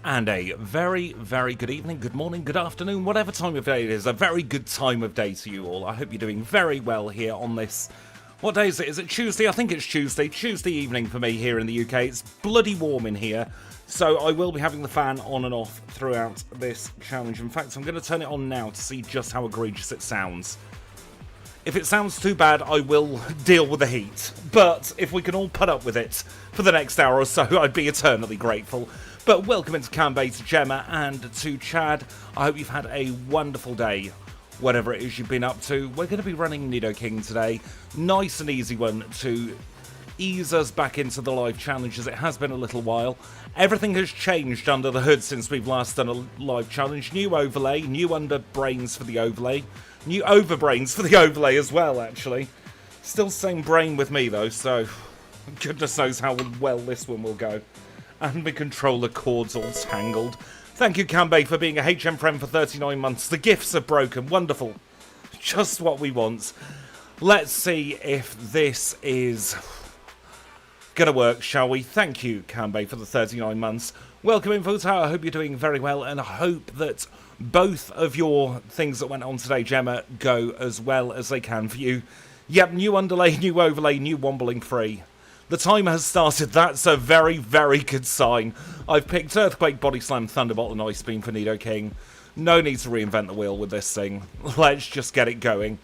And a very, very good evening, good morning, good afternoon, whatever time of day it is. A very good time of day to you all. I hope you're doing very well here on this... What day is it? Is it Tuesday? I think it's Tuesday. Tuesday evening for me here in the UK. It's bloody warm in here. So I will be having the fan on and off throughout this challenge. In fact, I'm going to turn it on now to see just how egregious it sounds. If it sounds too bad, I will deal with the heat. But if we can all put up with it for the next hour or so, I'd be eternally grateful. But welcome into Canbay, to Gemma and to Chad. I hope you've had a wonderful day, whatever it is you've been up to. We're going to be running Nidoking today. Nice and easy one to ease us back into the live challenges. It has been a little while. Everything has changed under the hood since we've last done a live challenge. New overlay, new underbrains for the overlay. New overbrains for the overlay as well, actually. Still same brain with me, though, so goodness knows how well this one will go. And my controller cord's all tangled. Thank you, Canbay, for being a HM friend for 39 months. The gifts are broken. Wonderful. Just what we want. Let's see if this is gonna work, shall we? Thank you, Canbay, for the 39 months. Welcome, Info Tower. I hope you're doing very well, and I hope that both of your things that went on today, Gemma, go as well as they can for you. Yep, new underlay, new overlay, new wombling free. The timer has started. That's a very, very good sign. I've picked Earthquake, Body Slam, Thunderbolt, and Ice Beam for Nidoking. No need to reinvent the wheel with this thing. Let's just get it going.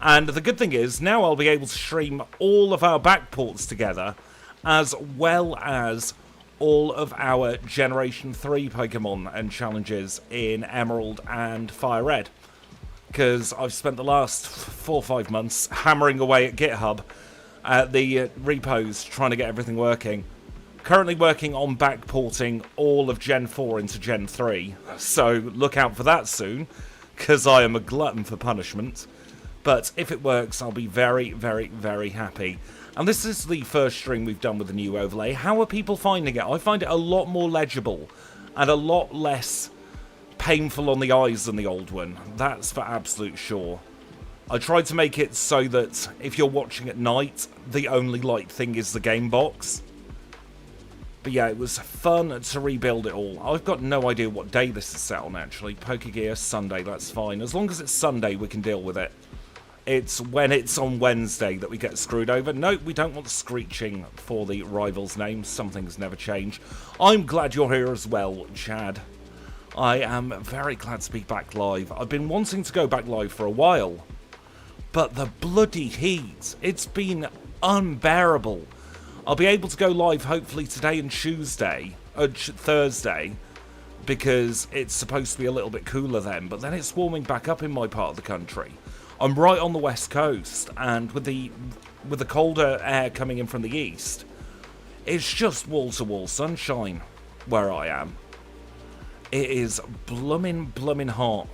And the good thing is, now I'll be able to stream all of our backports together, as well as all of our Generation 3 Pokemon and challenges in Emerald and Fire Red. Because I've spent the last 4 or 5 months hammering away at GitHub at the repos, trying to get everything working. Currently working on backporting all of Gen 4 into Gen 3. So look out for that soon, because I am a glutton for punishment. But if it works, I'll be very, very, very happy. And this is the first stream we've done with the new overlay. How are people finding it? I find it a lot more legible and a lot less painful on the eyes than the old one. That's for absolute sure. I tried to make it so that if you're watching at night, the only light thing is the game box. But yeah, it was fun to rebuild it all. I've got no idea what day this is set on, actually. Pokegear, Sunday, that's fine. As long as it's Sunday, we can deal with it. It's when it's on Wednesday that we get screwed over. No, we don't want screeching for the rival's name. Some things never change. I'm glad you're here as well, Chad. I am very glad to be back live. I've been wanting to go back live for a while. But the bloody heat, it's been unbearable. I'll be able to go live hopefully today and Thursday, because it's supposed to be a little bit cooler then, but then it's warming back up in my part of the country. I'm right on the west coast, and with the colder air coming in from the east, it's just wall-to-wall sunshine where I am. It is blooming hot.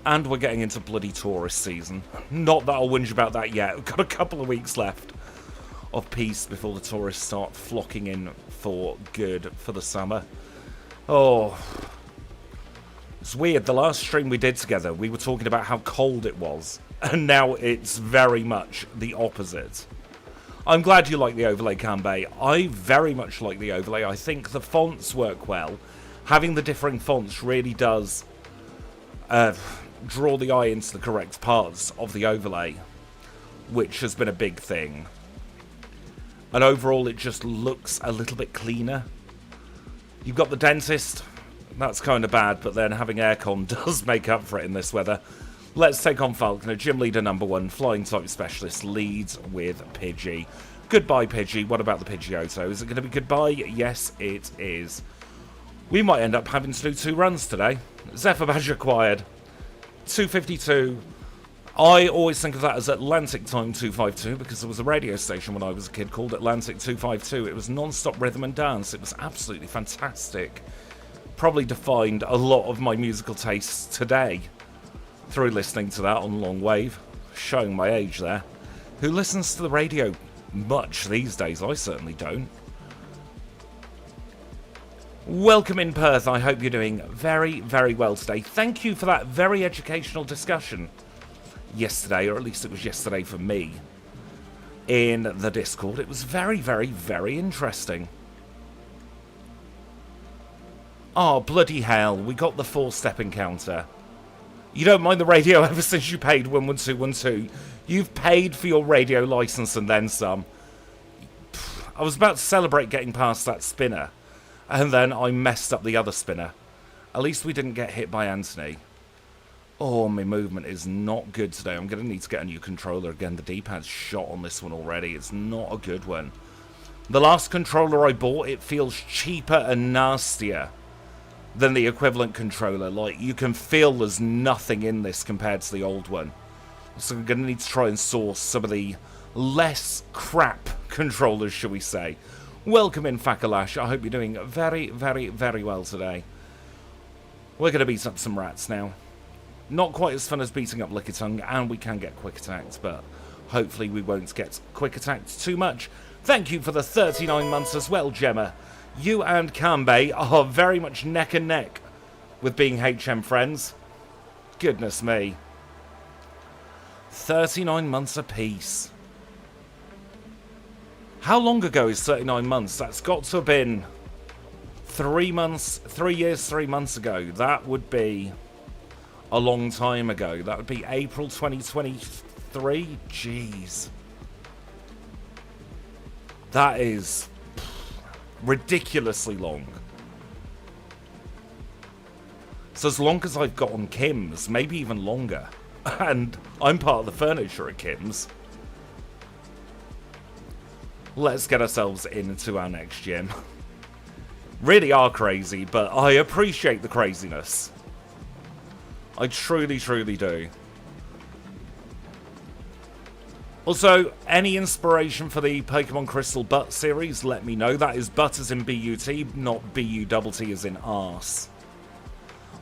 And we're getting into bloody tourist season. Not that I'll whinge about that yet. We've got a couple of weeks left of peace before the tourists start flocking in for good for the summer. Oh, it's weird. The last stream we did together, we were talking about how cold it was. And now it's very much the opposite. I'm glad you like the overlay, Canbay. I very much like the overlay. I think the fonts work well. Having the differing fonts really does draw the eye into the correct parts of the overlay, which has been a big thing. And overall, it just looks a little bit cleaner. You've got the dentist. That's kind of bad, but then having aircon does make up for it in this weather. Let's take on Falconer, gym leader number 1, flying type specialist, leads with Pidgey. Goodbye, Pidgey. What about the Pidgeotto? Is it going to be goodbye? Yes, it is. We might end up having to do 2 runs today. Zephyr Badge acquired. 252. I always think of that as Atlantic Time 252 because there was a radio station when I was a kid called Atlantic 252. It was non-stop rhythm and dance. It was absolutely fantastic. Probably defined a lot of my musical tastes today through listening to that on long wave. Showing my age there. Who listens to the radio much these days? I certainly don't. Welcome in Perth. I hope you're doing very, very well today. Thank you for that very educational discussion yesterday, or at least it was yesterday for me, in the Discord. It was very, very, very interesting. Oh, bloody hell, we got the 4-step encounter. You don't mind the radio ever since you paid 11212. You've paid for your radio license and then some. I was about to celebrate getting past that spinner, and then I messed up the other spinner. At least we didn't get hit by Anthony. Oh, my movement is not good today. I'm going to need to get a new controller again. The D-pad's shot on this one already. It's not a good one. The last controller I bought, it feels cheaper and nastier than the equivalent controller. Like, you can feel there's nothing in this compared to the old one. So I'm going to need to try and source some of the less crap controllers, shall we say. Welcome in, Fakalash. I hope you're doing very, very, very well today. We're going to beat up some rats now. Not quite as fun as beating up Lickitung, and we can get quick attacked, but hopefully we won't get quick attacked too much. Thank you for the 39 months as well, Gemma. You and Kanbei are very much neck and neck with being HM friends. Goodness me. 39 months apiece. How long ago is 39 months? That's got to have been 3 years, 3 months ago. That would be a long time ago. That would be April 2023. Jeez. That is ridiculously long. So as long as I've got on Kim's, maybe even longer. And I'm part of the furniture at Kim's. Let's get ourselves into our next gym. Really are crazy, but I appreciate the craziness. I truly, truly do. Also, any inspiration for the Pokemon Crystal Butt series, let me know. That is butt as in B-U-T, not B-U-T-T as in arse.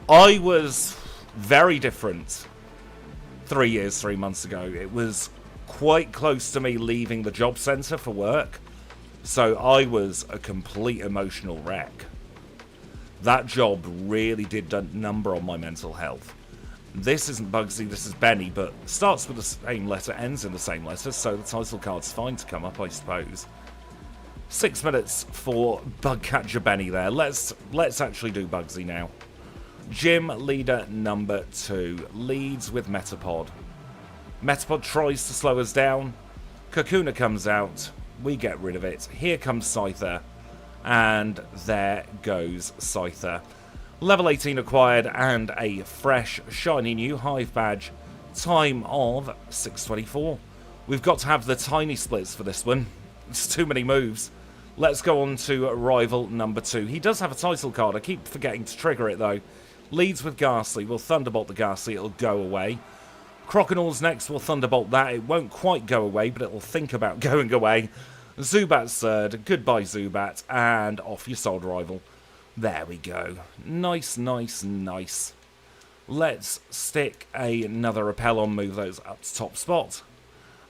I was very different 3 years, 3 months ago. It was quite close to me leaving the job centre for work. So I was a complete emotional wreck. That job really did a number on my mental health. This isn't Bugsy, this is Benny, but starts with the same letter, ends in the same letter, so the title card's fine to come up, I suppose. 6 minutes for Bugcatcher Benny there. Let's actually do Bugsy now. Gym leader number 2 leads with Metapod. Metapod tries to slow us down. Kakuna comes out. We get rid of it. Here comes Scyther. And there goes Scyther. Level 18 acquired and a fresh, shiny new Hive badge. Time of 6:24. We've got to have the tiny splits for this one. It's too many moves. Let's go on to rival number 2. He does have a title card. I keep forgetting to trigger it though. Leads with Ghastly. We'll Thunderbolt the Ghastly. It'll go away. Croconaur's next. We'll Thunderbolt that. It won't quite go away, but it'll think about going away. Zubat's third. Goodbye, Zubat. And off your Solid Rival. There we go. Nice, nice, nice. Let's stick another Repel on, move those up to top spot.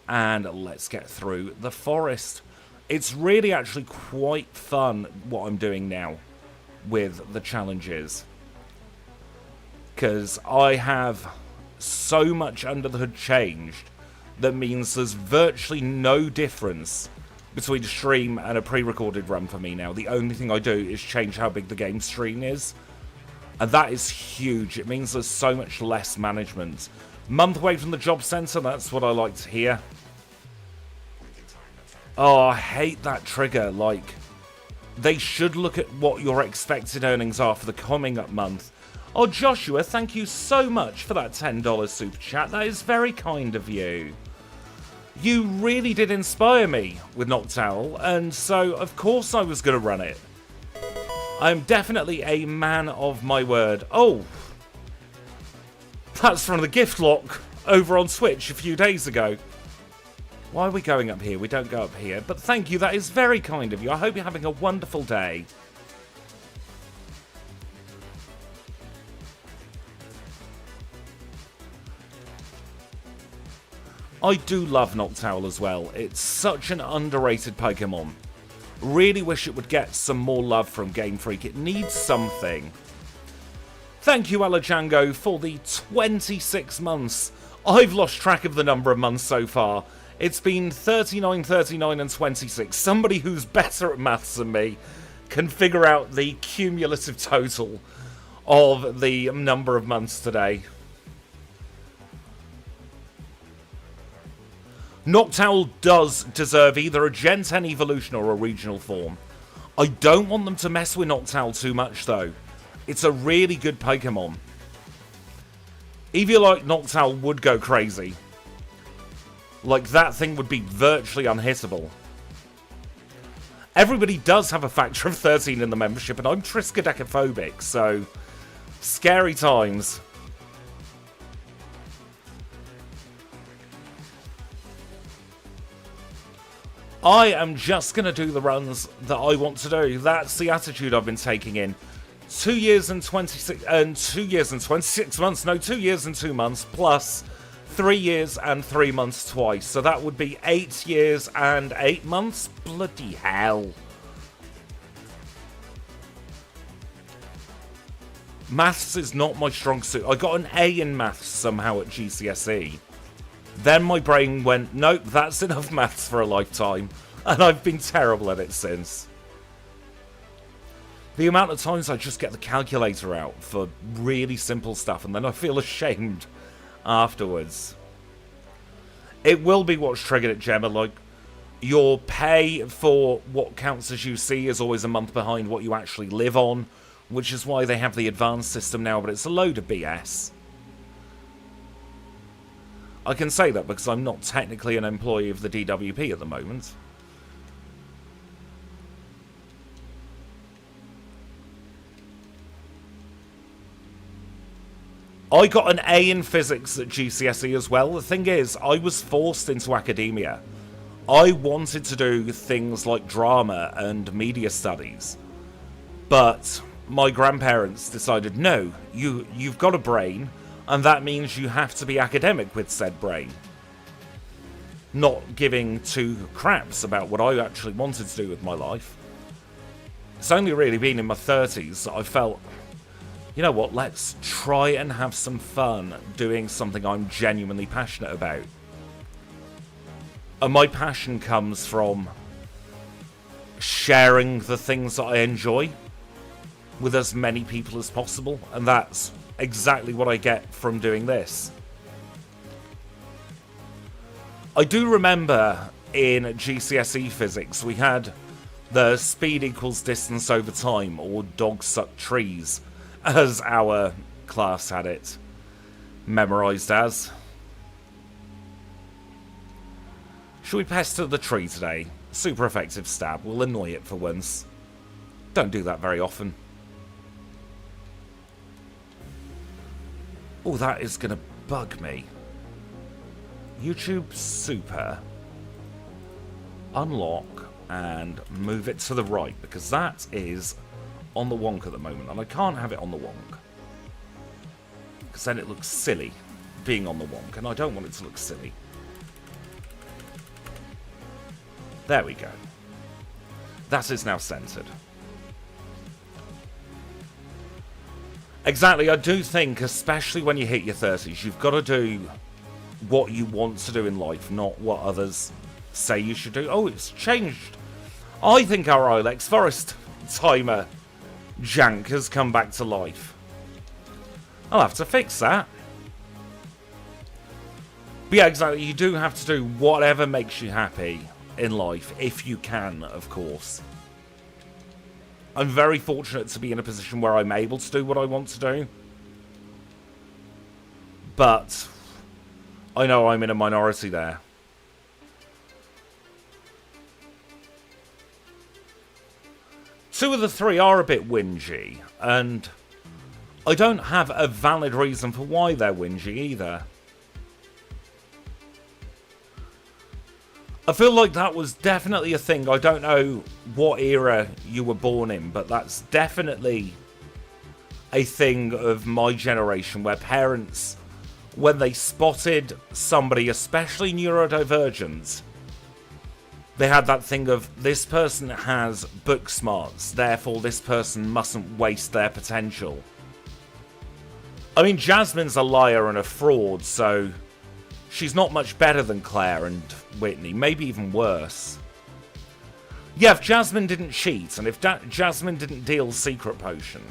And let's get through the forest. It's really actually quite fun what I'm doing now with the challenges. Because I have so much under the hood changed that means there's virtually no difference between a stream and a pre-recorded run for me now. The only thing I do is change how big the game screen is. And that is huge. It means there's so much less management. Month away from the job centre, that's what I like to hear. Oh, I hate that trigger. Like, they should look at what your expected earnings are for the coming up month. Oh, Joshua, thank you so much for that $10 super chat. That is very kind of you. You really did inspire me with Noctowl, and so of course I was going to run it. I'm definitely a man of my word. Oh, that's from the gift lock over on Switch a few days ago. Why are we going up here? We don't go up here, but thank you, that is very kind of you. I hope you're having a wonderful day. I do love Noctowl as well. It's such an underrated Pokemon. Really wish it would get some more love from Game Freak. It needs something. Thank you, Alajango, for the 26 months. I've lost track of the number of months so far. It's been 39, 39, and 26. Somebody who's better at maths than me, can figure out the cumulative total of the number of months today. Noctowl does deserve either a Gen 10 evolution or a regional form. I don't want them to mess with Noctowl too much, though. It's a really good Pokemon. Eevee-like Noctowl would go crazy. Like, that thing would be virtually unhittable. Everybody does have a factor of 13 in the membership, and I'm triskaidekaphobic, so scary times. I am just going to do the runs that I want to do. That's the attitude I've been taking in. 2 years and 26 months. No, 2 years and 2 months plus 3 years and 3 months twice. So that would be 8 years and 8 months. Bloody hell. Maths is not my strong suit. I got an A in maths somehow at GCSE. Then my brain went, nope, that's enough maths for a lifetime. And I've been terrible at it since. The amount of times I just get the calculator out for really simple stuff and then I feel ashamed afterwards. It will be what's triggered it, Gemma. Like, your pay for what counts as UC is always a month behind what you actually live on, which is why they have the advanced system now, but it's a load of BS. I can say that because I'm not technically an employee of the DWP at the moment. I got an A in physics at GCSE as well. The thing is, I was forced into academia. I wanted to do things like drama and media studies. But my grandparents decided, no, you've got a brain, and that means you have to be academic with said brain. Not giving two craps about what I actually wanted to do with my life. It's only really been in my 30s that I felt, you know what, let's try and have some fun doing something I'm genuinely passionate about. And my passion comes from sharing the things that I enjoy with as many people as possible, and that's exactly what I get from doing this. I do remember in GCSE physics we had the speed equals distance over time, or dogs suck trees, as our class had it memorised as. Should we pester the tree today? Super effective stab. We'll annoy it for once. Don't do that very often. Oh, that is going to bug me. YouTube Super. Unlock and move it to the right, because that is on the wonk at the moment, and I can't have it on the wonk. Because then it looks silly being on the wonk, and I don't want it to look silly. There we go. That is now centered. Exactly, I do think, especially when you hit your 30s, you've got to do what you want to do in life, not what others say you should do. Oh, it's changed. I think our Ilex Forest timer jank has come back to life. I'll have to fix that. But yeah, exactly, you do have to do whatever makes you happy in life, if you can, of course. I'm very fortunate to be in a position where I'm able to do what I want to do. But I know I'm in a minority there. Two of the three are a bit whingy, and I don't have a valid reason for why they're whingy either. I feel like that was definitely a thing. I don't know what era you were born in, but that's definitely a thing of my generation where parents, when they spotted somebody, especially neurodivergent, they had that thing of, this person has book smarts, therefore this person mustn't waste their potential. I mean, Jasmine's a liar and a fraud, so she's not much better than Claire and Whitney, maybe even worse. Yeah, if Jasmine didn't cheat, and if Jasmine didn't deal Secret Potion,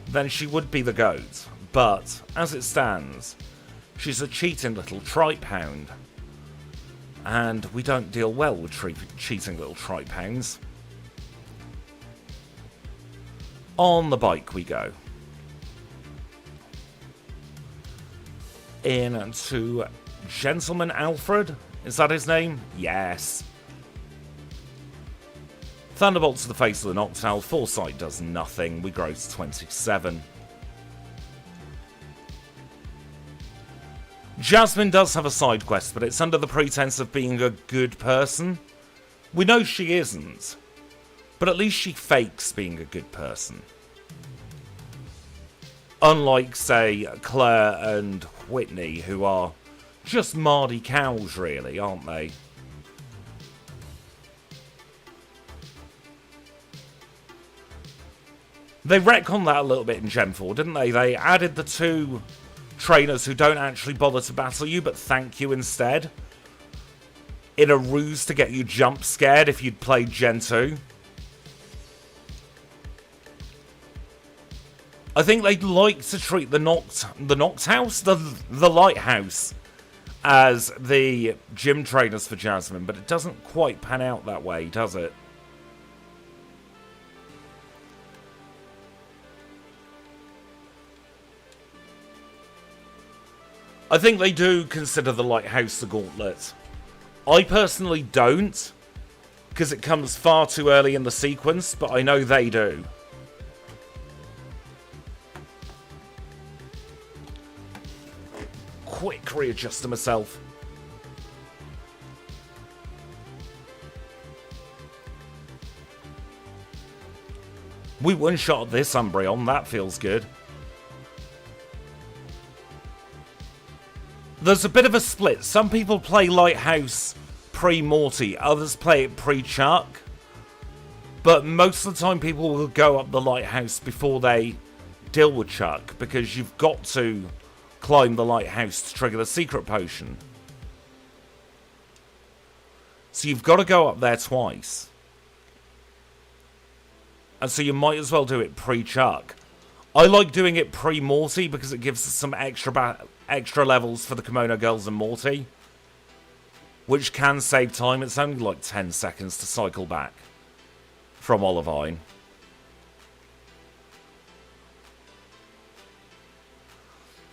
then she would be the GOAT. But, as it stands, she's a cheating little tripe hound. And we don't deal well with cheating little tripe hounds. On the bike we go. In to Gentleman Alfred. Is that his name? Yes. Thunderbolt to the face of the Noctowl. Foresight does nothing. We grow to 27. Jasmine does have a side quest, but it's under the pretense of being a good person. We know she isn't, but at least she fakes being a good person. Unlike, say, Claire and Whitney, who are just mardy cows, really, aren't they? They retconned that a little bit in Gen 4, didn't they? They added the 2 trainers who don't actually bother to battle you, but thank you instead. In a ruse to get you jump scared if you'd played Gen 2. I think they'd like to treat the Lighthouse, as the gym trainers for Jasmine, but it doesn't quite pan out that way, does it? I think they do consider the Lighthouse the gauntlet. I personally don't, because it comes far too early in the sequence, but I know they do. Quick readjust to myself. We one-shot this Umbreon, that feels good. There's a bit of a split. Some people play Lighthouse pre-Morty, others play it pre-Chuck. But most of the time people will go up the Lighthouse before they deal with Chuck, because you've got to climb the Lighthouse to trigger the Secret Potion. So you've got to go up there twice. And so you might as well do it pre-Chuck. I like doing it pre-Morty because it gives us some extra levels for the Kimono Girls and Morty, which can save time. It's only like 10 seconds to cycle back from Olivine.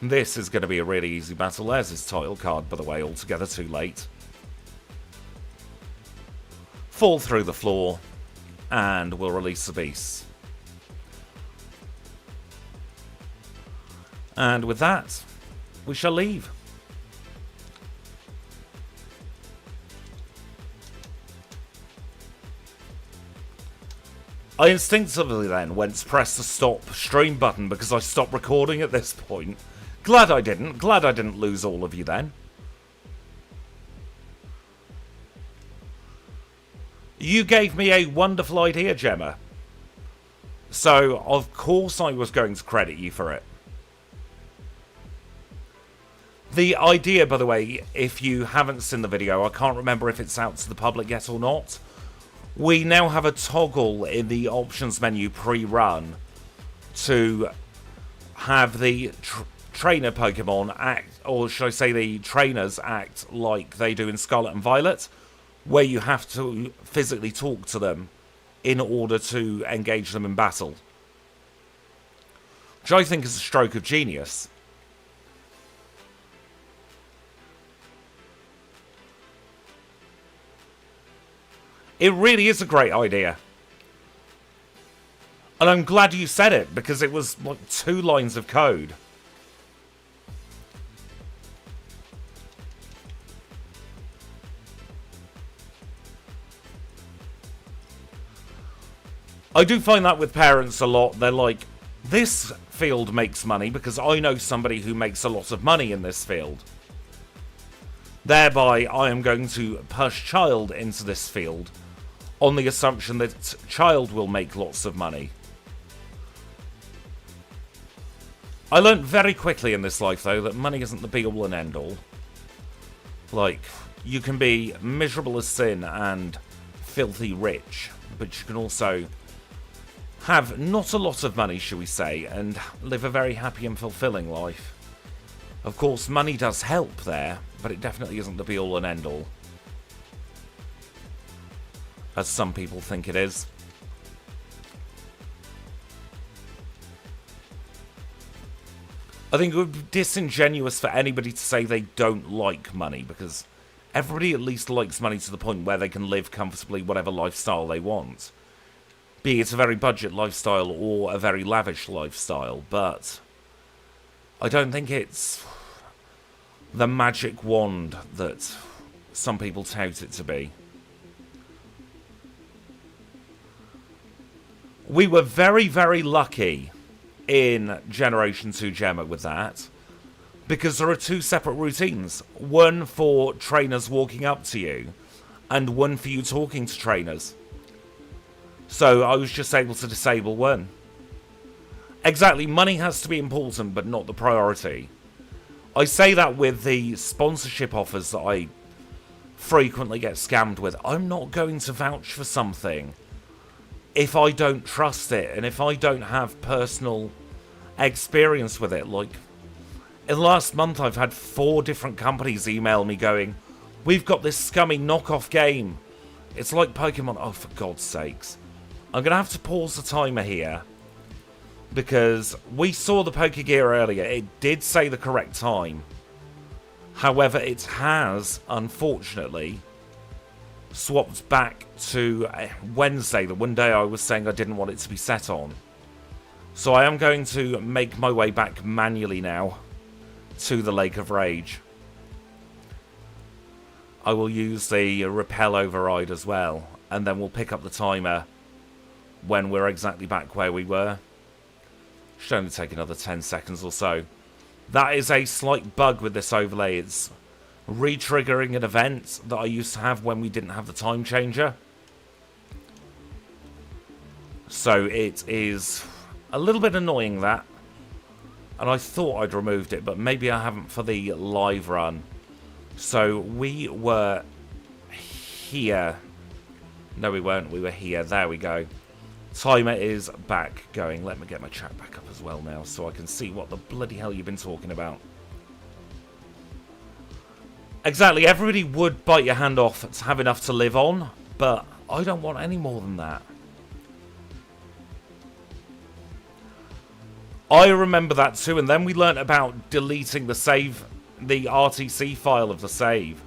This is going to be a really easy battle. There's his title card, by the way, altogether too late. Fall through the floor, and we'll release the beast. And with that, we shall leave. I instinctively then went to press the stop stream button because I stopped recording at this point. Glad I didn't. Glad I didn't lose all of you then. You gave me a wonderful idea, Gemma. So, of course I was going to credit you for it. The idea, by the way, if you haven't seen the video, I can't remember if it's out to the public yet or not. We now have a toggle in the options menu pre-run to have the trainer Pokemon act, or should I say the trainers act like they do in Scarlet and Violet, where you have to physically talk to them in order to engage them in battle. Which I think is a stroke of genius. It really is a great idea. And I'm glad you said it, because it was like 2 lines of code. I do find that with parents a lot. They're like, this field makes money because I know somebody who makes a lot of money in this field. Thereby, I am going to push child into this field on the assumption that child will make lots of money. I learnt very quickly in this life, though, that money isn't the be-all and end-all. Like, you can be miserable as sin and filthy rich, but you can also have not a lot of money, shall we say, and live a very happy and fulfilling life. Of course, money does help there, but it definitely isn't the be-all and end-all, as some people think it is. I think it would be disingenuous for anybody to say they don't like money, because everybody at least likes money to the point where they can live comfortably whatever lifestyle they want. Be it a very budget lifestyle or a very lavish lifestyle, but I don't think it's the magic wand that some people tout it to be. We were very, very lucky in Generation 2 Gemma with that, because there are two separate routines. One for trainers walking up to you, and one for you talking to trainers. So I was just able to disable one. Exactly, money has to be important, but not the priority. I say that with the sponsorship offers that I frequently get scammed with. I'm not going to vouch for something if I don't trust it, and if I don't have personal experience with it. Like, in the last month, I've had 4 different companies email me going, "We've got this scummy knockoff game. It's like Pokemon." Oh, for God's sakes. I'm going to have to pause the timer here, because we saw the Pokegear earlier. It did say the correct time. However, it has, unfortunately, swapped back to Wednesday, the one day I was saying I didn't want it to be set on. So I am going to make my way back manually now to the Lake of Rage. I will use the repel override as well, and then we'll pick up the timer when we're exactly back where we were. Should only take another 10 seconds or so. That is a slight bug with this overlay. It's re-triggering an event that I used to have when we didn't have the time changer. So it is a little bit annoying, that. And I thought I'd removed it, but maybe I haven't for the live run. So we were here. No, we weren't. We were here. There we go. Timer is back going. Let me get my chat back up as well now, so I can see what the bloody hell you've been talking about. Exactly, everybody would bite your hand off to have enough to live on, but I don't want any more than that. I remember that too, and then we learnt about deleting the save, the RTC file of the save.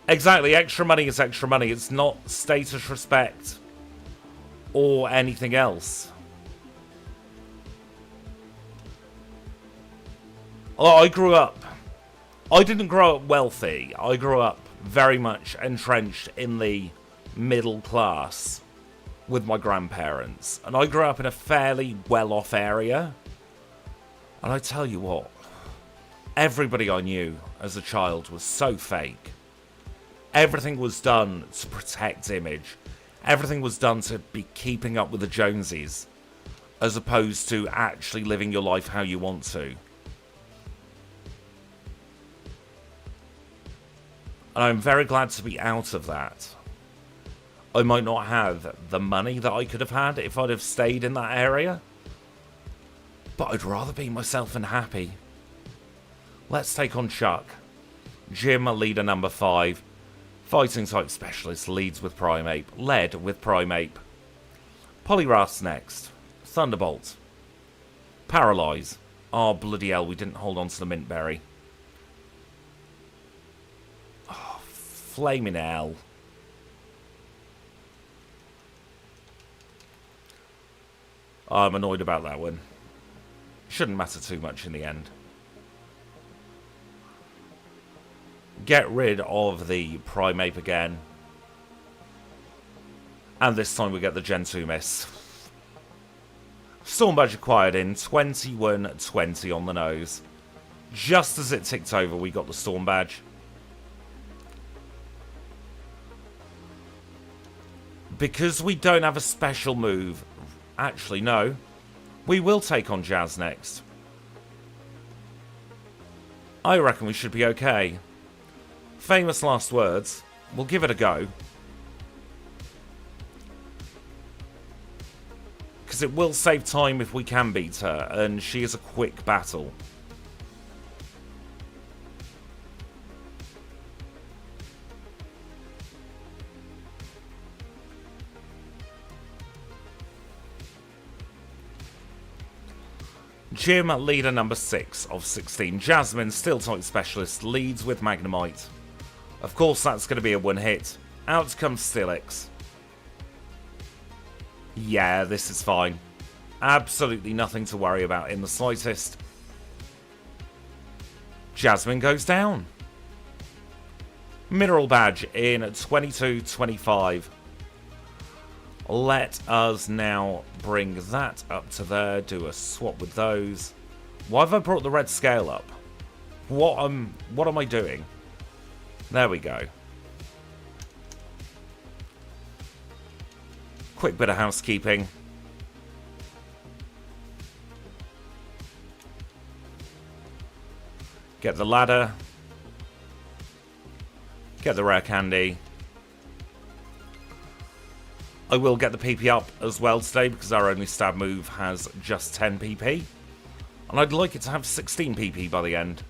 Exactly, extra money is extra money. It's not status respect or anything else. I grew up... I didn't grow up wealthy. I grew up very much entrenched in the middle class with my grandparents. And I grew up in a fairly well-off area. And I tell you what, everybody I knew as a child was so fake. Everything was done to protect image. Everything was done to be keeping up with the Joneses, as opposed to actually living your life how you want to. And I'm very glad to be out of that. I might not have the money that I could have had if I'd have stayed in that area, but I'd rather be myself and happy. Let's take on Chuck. Gym leader number 5. Fighting type specialist, leads with Primeape. Led with Primeape. Poliwrath's next. Thunderbolt. Paralyze. Oh, bloody hell, we didn't hold on to the Mint Berry. Oh, flaming hell. I'm annoyed about that one. Shouldn't matter too much in the end. Get rid of the Primeape again. And this time we get the Gen 2 miss. Storm Badge acquired in 21:20 on the nose. Just as it ticked over, we got the Storm Badge. Because we don't have a special move... Actually, no. We will take on Jazz next. I reckon we should be okay. Famous last words. We'll give it a go. Because it will save time if we can beat her, and she is a quick battle. Gym leader number 6 of 16. Jasmine, Steel type specialist, leads with Magnemite. Of course that's going to be a one hit. Out comes Steelix. Yeah, this is fine. Absolutely nothing to worry about in the slightest. Jasmine goes down. Mineral badge in 22-25. Let us now bring that up to there. Do a swap with those. Why have I brought the red scale up? What am I doing? There we go. Quick bit of housekeeping. Get the ladder. Get the rare candy. I will get the PP up as well today because our only stab move has just 10 PP. And I'd like it to have 16 PP by the end.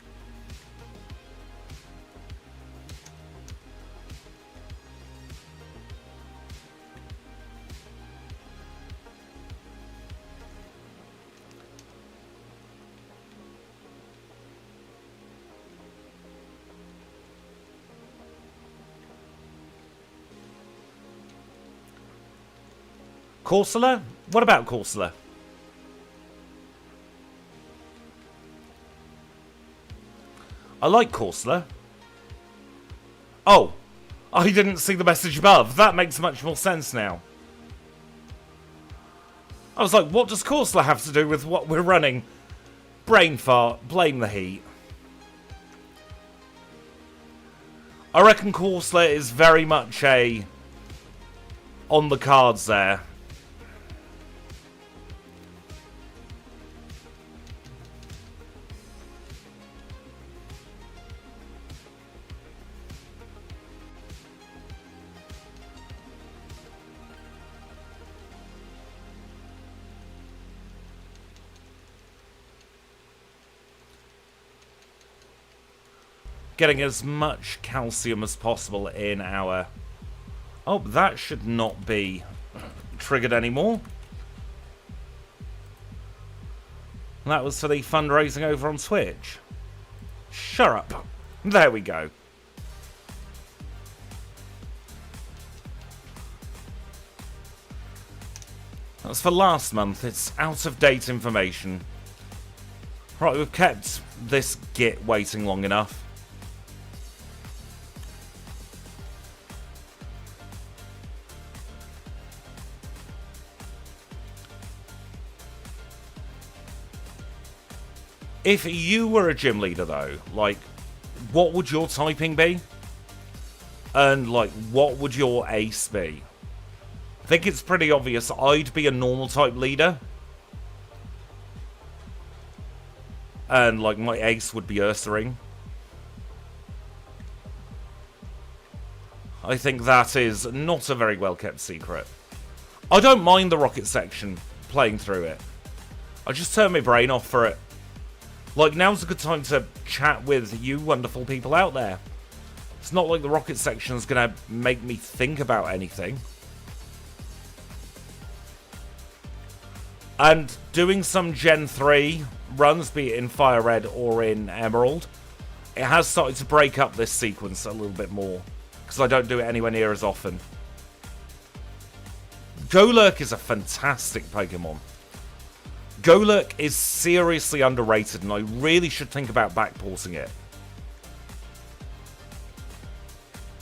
Corsola? What about Corsola? I like Corsola. Oh, I didn't see the message above. That makes much more sense now. I was like, what does Corsola have to do with what we're running? Brain fart, blame the heat. I reckon Corsola is very much a on the cards there. Getting as much calcium as possible in our... Oh, that should not be triggered anymore. That was for the fundraising over on Twitch. Shut up. There we go. That was for last month. It's out-of-date information. Right, we've kept this git waiting long enough. If you were a gym leader, though, like, what would your typing be? And, like, what would your ace be? I think it's pretty obvious I'd be a normal type leader. And, like, my ace would be Ursaring. I think that is not a very well-kept secret. I don't mind the rocket section, playing through it. I just turn my brain off for it. Like, now's a good time to chat with you wonderful people out there. It's not like the rocket section's gonna make me think about anything. And doing some Gen 3 runs, be it in Fire Red or in Emerald, it has started to break up this sequence a little bit more, because I don't do it anywhere near as often. Golurk is a fantastic Pokemon. Golurk is seriously underrated, and I really should think about backporting it.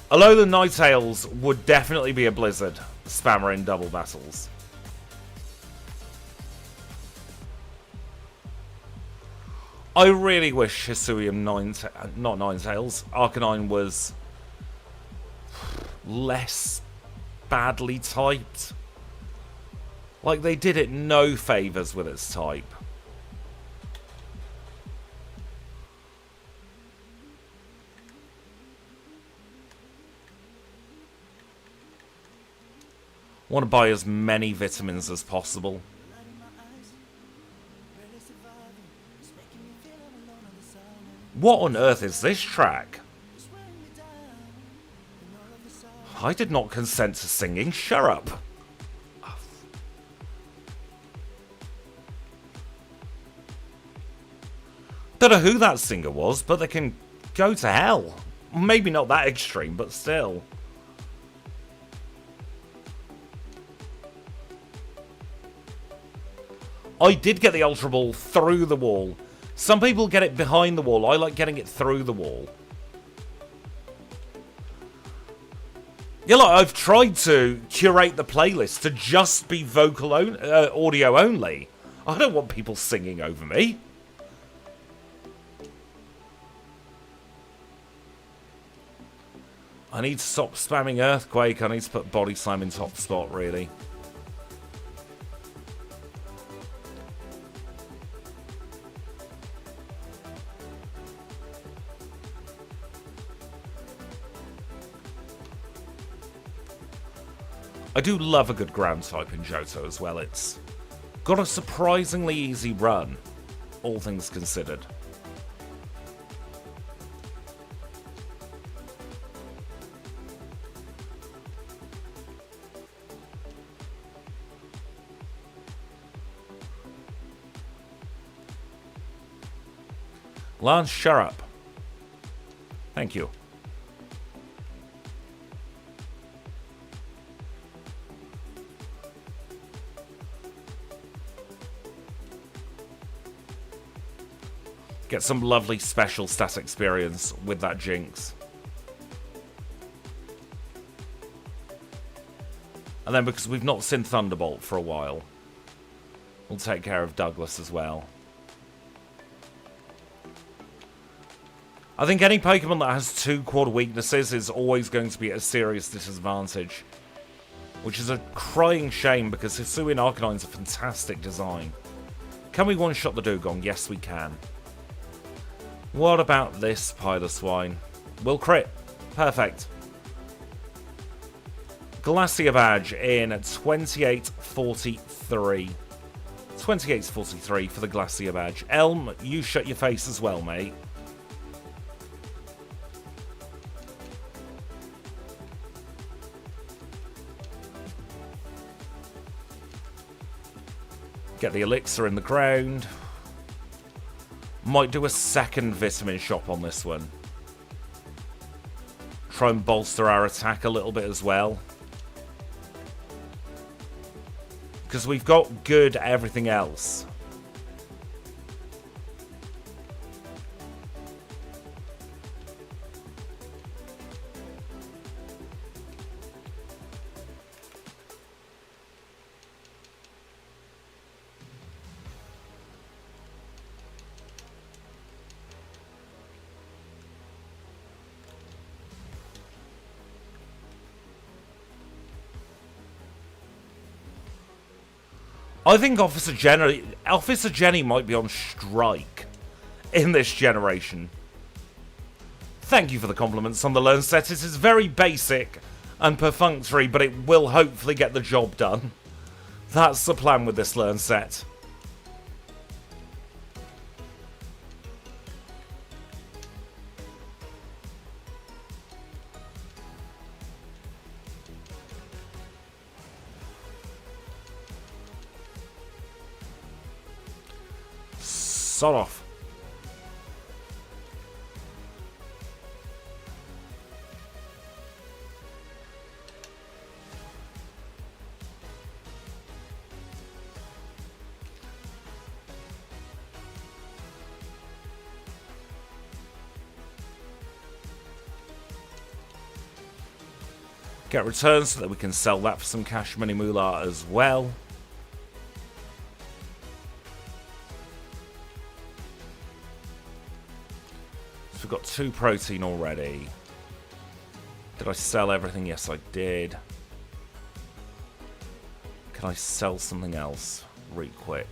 Although the Ninetales would definitely be a Blizzard spammer in double battles. I really wish Hisuian not Ninetales, Arcanine was less badly typed. Like, they did it no favours with its type. Want to buy as many vitamins as possible. What on earth is this track? I did not consent to singing. Shut up. Don't know who that singer was, but they can go to hell. Maybe not that extreme, but still. I did get the Ultra Ball through the wall. Some people get it behind the wall. I like getting it through the wall. Yeah, look, I've tried to curate the playlist to just be audio only. I don't want people singing over me. I need to stop spamming Earthquake. I need to put Body Slam in top spot, really. I do love a good ground type in Johto as well. It's got a surprisingly easy run, all things considered. Lance, shut up. Thank you. Get some lovely special stat experience with that Jinx. And then because we've not seen Thunderbolt for a while, we'll take care of Douglas as well. I think any Pokemon that has 2 quad weaknesses is always going to be at a serious disadvantage. Which is a crying shame because Hisuian Arcanine's a fantastic design. Can we one-shot the Dugong? Yes, we can. What about this Piloswine? Will crit. Perfect. Glacier Badge in 2843. 2843 for the Glacier Badge. Elm, you shut your face as well, mate. Get the elixir in the ground. Might do a second vitamin shop on this one. Try and bolster our attack a little bit as well. Because we've got good everything else. I think Officer Jenny might be on strike in this generation. Thank you for the compliments on the learn set. It is very basic and perfunctory, but it will hopefully get the job done. That's the plan with this learn set. Sod off. Get returns so that we can sell that for some cash money moolah as well. We've got 2 protein already. Did I sell everything? Yes, I did. Can I sell something else really quick?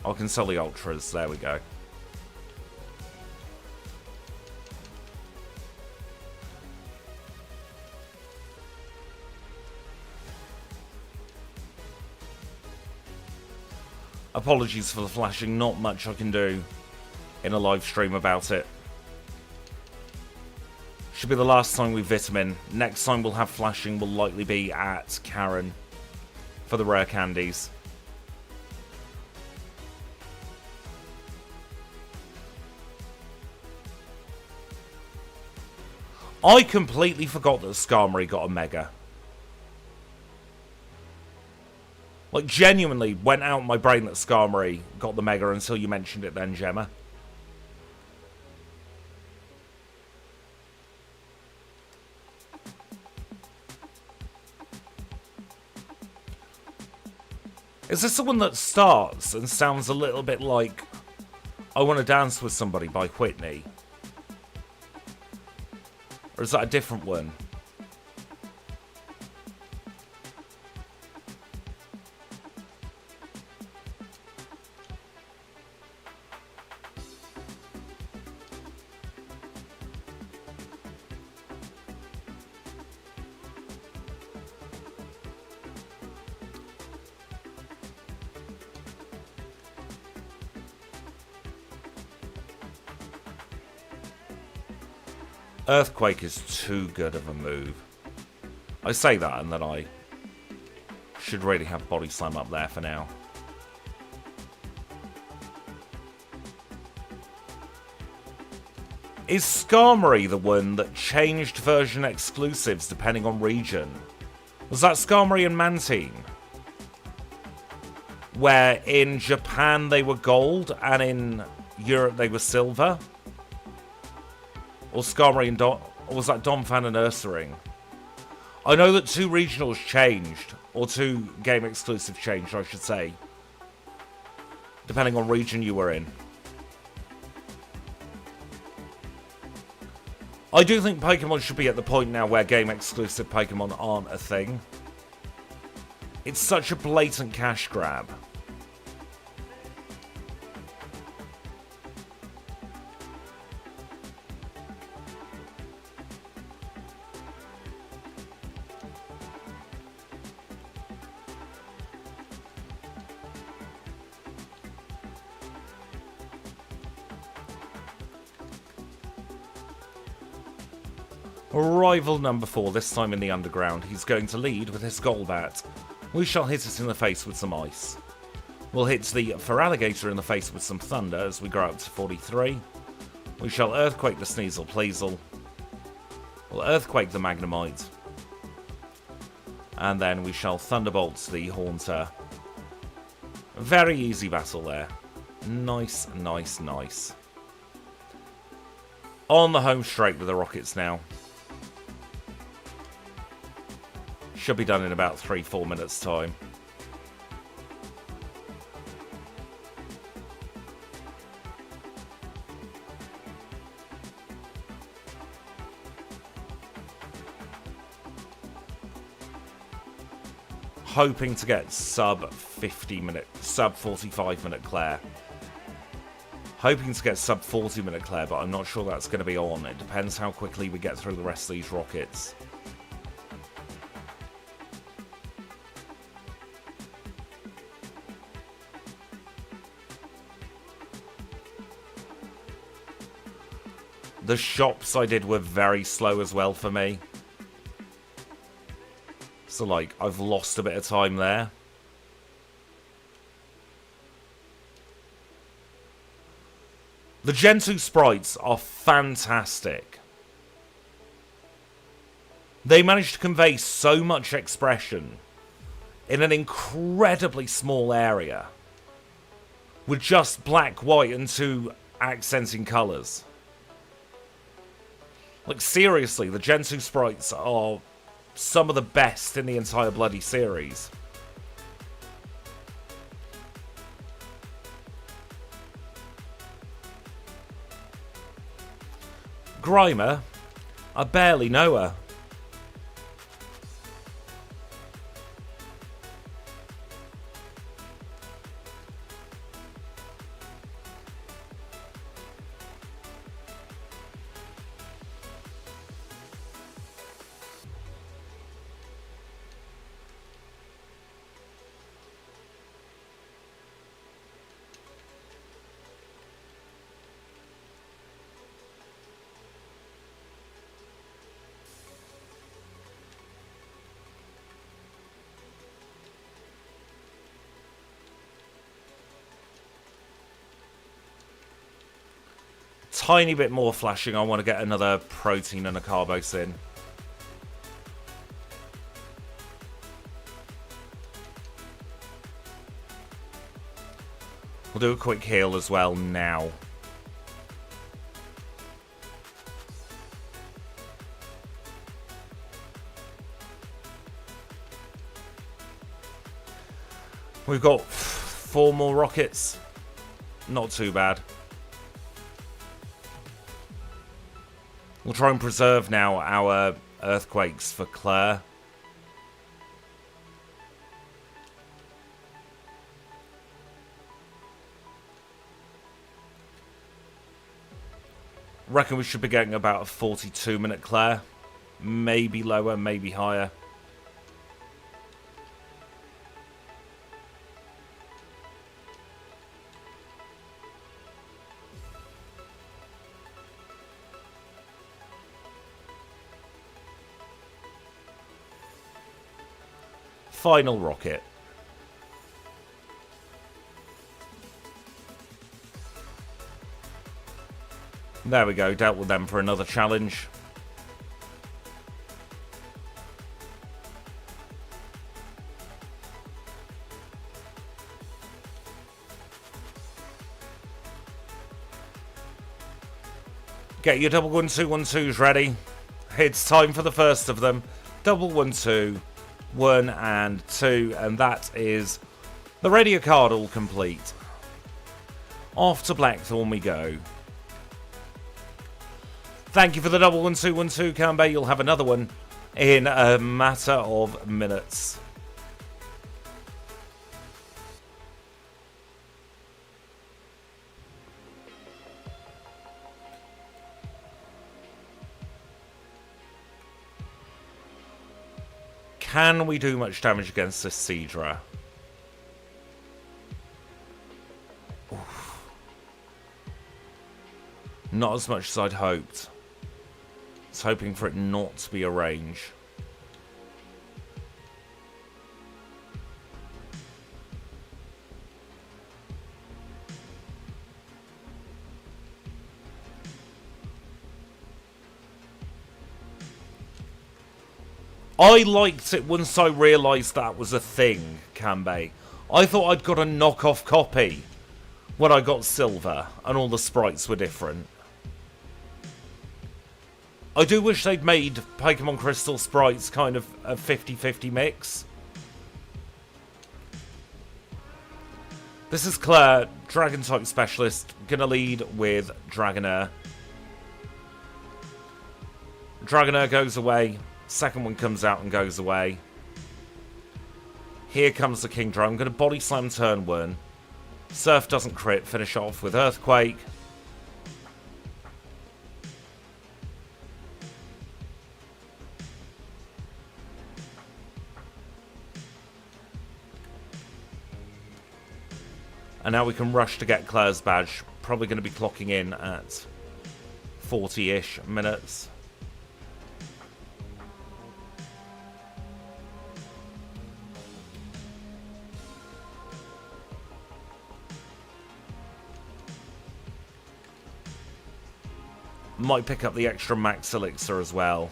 I can sell the Ultras. There we go. Apologies for the flashing. Not much I can do in a live stream about it. Should be the last time we vitamin. Next time we'll have flashing will likely be at Karen for the rare candies. I completely forgot that Skarmory got a Mega. Like, genuinely went out my brain that Skarmory got the Mega until you mentioned it then, Gemma. Is this the one that starts and sounds a little bit like I Want to Dance With Somebody by Whitney? Or is that a different one? Earthquake is too good of a move. I say that and then I should really have Body Slam up there for now. Is Skarmory the one that changed version exclusives depending on region? Was that Skarmory and Mantine? Where in Japan they were gold and in Europe they were silver? Or Skarmory and or was that Donphan and Ursaring? I know that 2 regionals changed, or 2 game exclusive changed, I should say, depending on region you were in. I do think Pokemon should be at the point now where game exclusive Pokemon aren't a thing. It's such a blatant cash grab. Rival number 4, this time in the underground. He's going to lead with his Golbat. We shall hit it in the face with some ice. We'll hit the Feraligatr in the face with some thunder as we grow up to 43. We shall Earthquake the Sneasel Pleasel. We'll Earthquake the Magnemite. And then we shall Thunderbolt the Haunter. Very easy battle there. Nice, nice, nice. On the home straight with the Rockets now. Should be done in about 3-4 minutes time. Hoping to get sub 45 minute Claire. Hoping to get sub 40 minute Claire, but I'm not sure that's going to be on. It depends how quickly we get through the rest of these Rockets. The shops I did were very slow as well for me. So, like, I've lost a bit of time there. The Gen 2 sprites are fantastic. They manage to convey so much expression in an incredibly small area with just black, white, and 2 accenting colours. Like, seriously, the Gen 2 sprites are some of the best in the entire bloody series. Grimer? I barely know her. tiny bit more flashing. I want to get another protein and a carbos in. We'll do a quick heal as well now. We've got 4 more rockets. Not too bad. We'll try and preserve now our earthquakes for Claire. Reckon we should be getting about a 42-minute Claire. Maybe lower, maybe higher. Final rocket. There we go, dealt with them for another challenge. Get your double 1-2-1-2s ready. It's time for the first of them. Double 1-2. 1 and 2, and that is the radio card all complete. Off to Blackthorn we go. Thank you for the double 1-2-1-2, Kanbei. You'll have another one in a matter of minutes. Can we do much damage against this Seadra? Oof. Not as much as I'd hoped. I was hoping for it not to be a range. I liked it once I realised that was a thing, Kanbei. I thought I'd got a knockoff copy when I got silver and all the sprites were different. I do wish they'd made Pokemon Crystal sprites kind of a 50-50 mix. This is Claire, Dragon-type specialist, gonna lead with Dragonair. Dragonair goes away. Second one comes out and goes away. Here comes the Kingdra. I'm going to body slam turn 1. Surf doesn't crit. Finish off with Earthquake. And now we can rush to get Claire's badge. Probably going to be clocking in at 40-ish minutes. Might pick up the extra max elixir as well.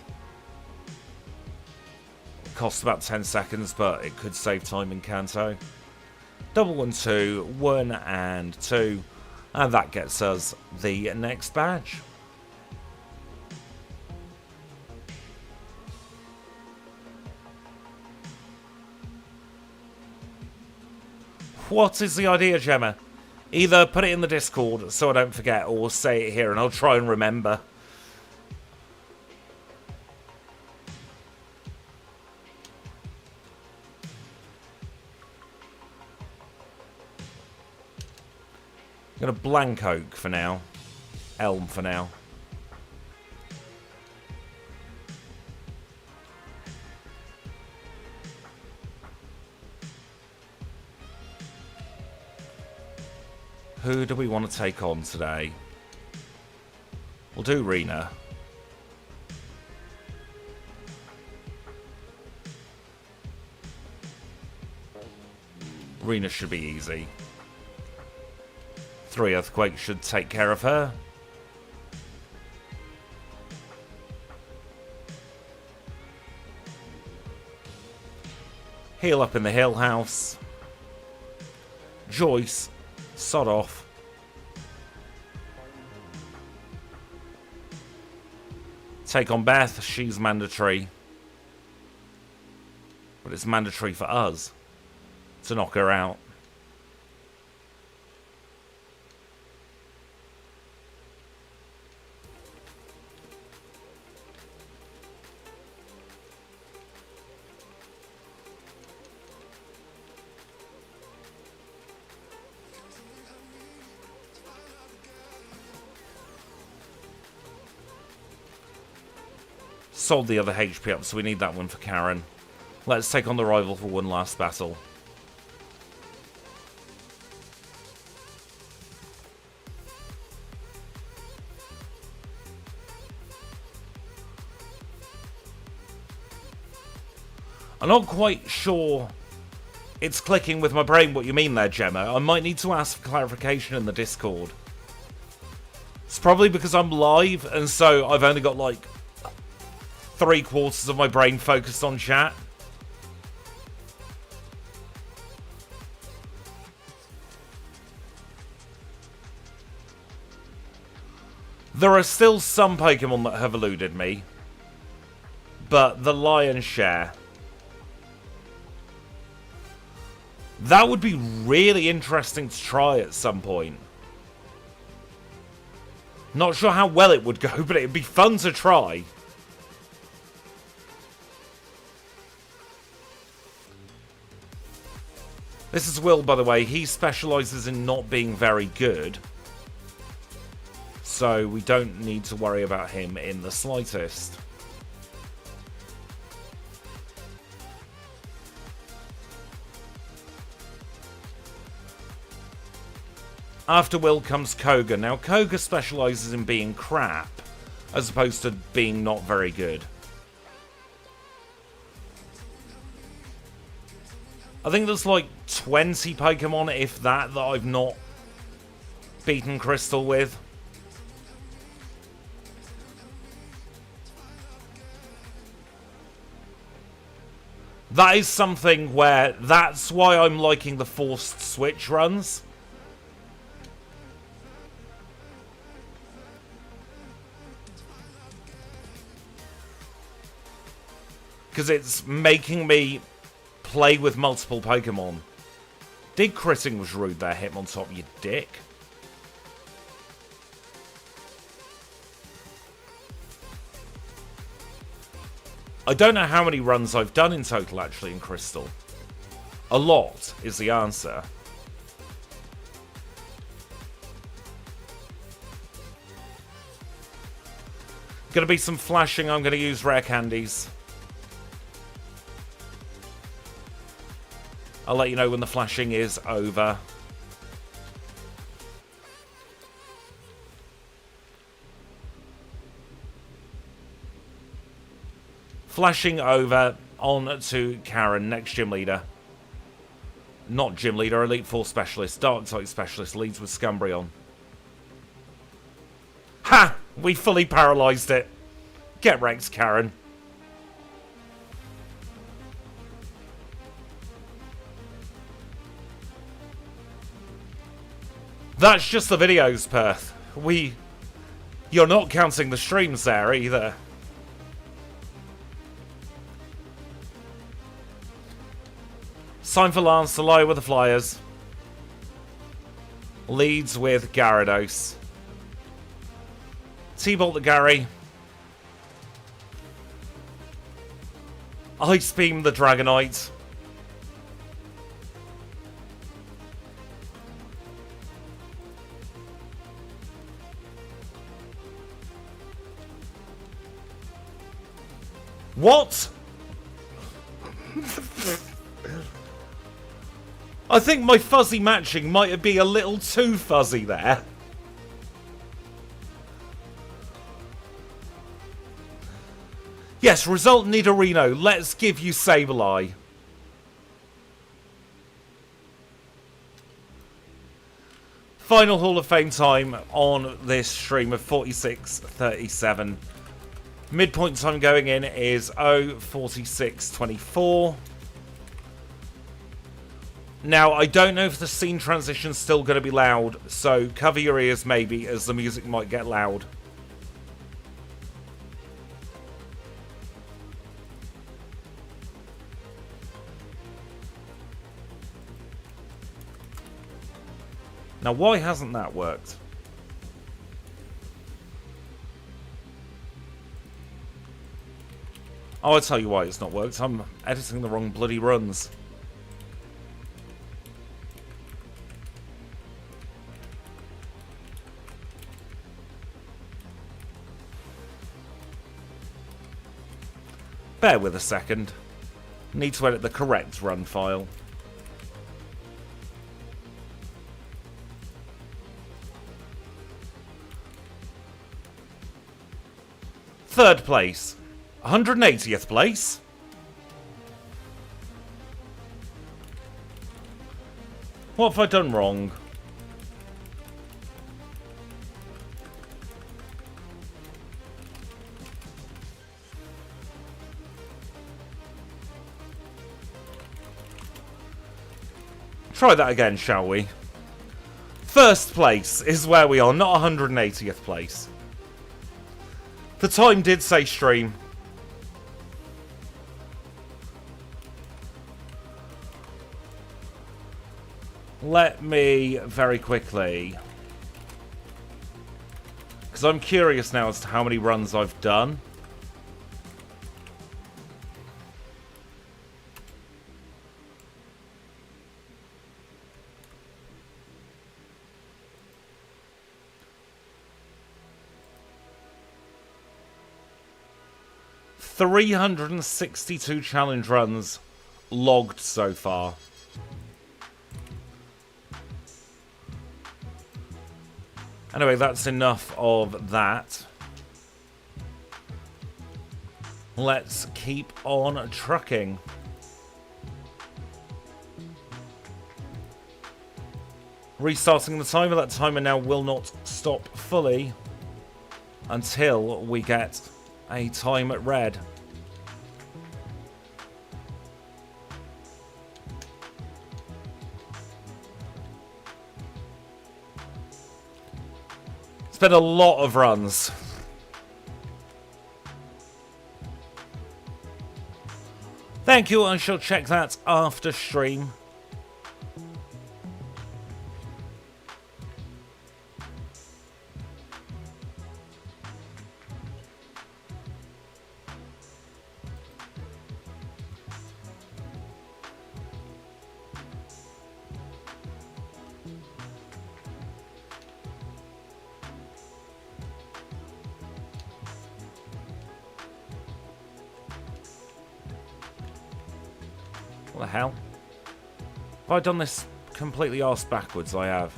Costs about 10 seconds, but it could save time in Kanto. Double 1-2, 1 and 2. And that gets us the next badge. What is the idea, Gemma? Either put it in the Discord so I don't forget, or say it here and I'll try and remember. I'm going to blank oak for now. Elm for now. Who do we want to take on today? We'll do Rena. Rena should be easy. 3 Earthquakes should take care of her. Heal up in the Hill House. Joyce, sod off. Take on Beth, she's mandatory. But it's mandatory for us to knock her out. Sold the other HP up, so we need that one for Karen. Let's take on the rival for one last battle. I'm not quite sure it's clicking with my brain what you mean there, Gemma. I might need to ask for clarification in the Discord. It's probably because I'm live, and so I've only got like 3/4 of my brain focused on chat. There are still some Pokemon that have eluded me, but the lion's share. That would be really interesting to try at some point. Not sure how well it would go, but it'd be fun to try. This is Will, by the way. He specialises in not being very good. So we don't need to worry about him in the slightest. After Will comes Koga. Now, Koga specialises in being crap, as opposed to being not very good. I think there's like 20 Pokemon, if that I've not beaten Crystal with. That is something where that's why I'm liking the forced switch runs. Because it's making me play with multiple Pokemon. Dig critting was rude there, Hitmontop, you dick. I don't know how many runs I've done in total, actually, in Crystal. A lot is the answer. Gonna be some flashing. I'm gonna use rare candies. I'll let you know when the flashing is over. Flashing over on to Karen, next gym leader. Not gym leader, Elite Four specialist, Dark type specialist, leads with Scumbrion. Ha! We fully paralysed it. Get wrecked, Karen. That's just the videos, Perth. You're not counting the streams there either. Time for Lance to lie with the Flyers. Leads with Gyarados. T-Bolt to Gary. Ice Beam the Dragonite. What? I think my fuzzy matching might be a little too fuzzy there. Yes, result Nidorino. Let's give you Sableye. Final Hall of Fame time on this stream of 46:37. Midpoint time going in is 0:46:24. Now, I don't know if the scene transition's still going to be loud, so cover your ears maybe, as the music might get loud. Now, why hasn't that worked? Oh, I'll tell you why it's not worked. I'm editing the wrong bloody runs. Bear with a second. Need to edit the correct run file. Third place. 180th place. What have I done wrong? Try that again, shall we? First place is where we are, not 180th place. The time did say stream. Let me very quickly, because I'm curious now as to how many runs I've done. $362 challenge runs logged so far. Anyway, that's enough of that. Let's keep on trucking. Restarting the timer. That timer now will not stop fully until we get a time at red. It's been a lot of runs. Thank you, I shall check that after stream. What the hell? Have I done this completely arse backwards? I have.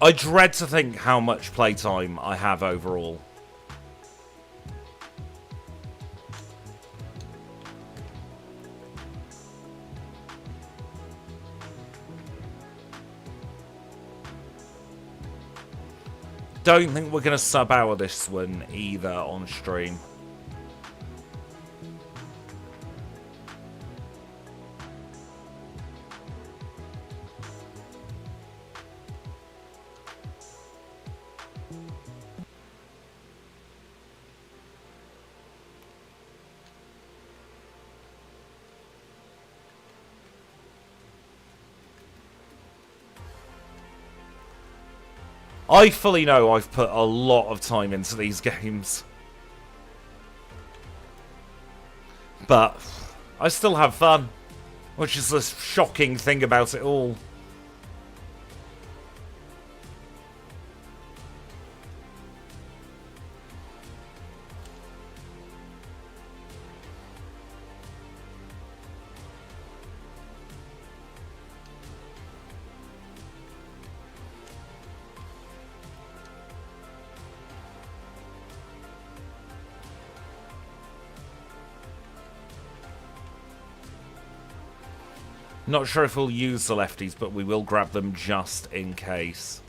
I dread to think how much playtime I have overall. Don't think we're going to sub-hour this one either on stream. I fully know I've put a lot of time into these games. But I still have fun, which is the shocking thing about it all. Not sure if we'll use the lefties, but we will grab them just in case.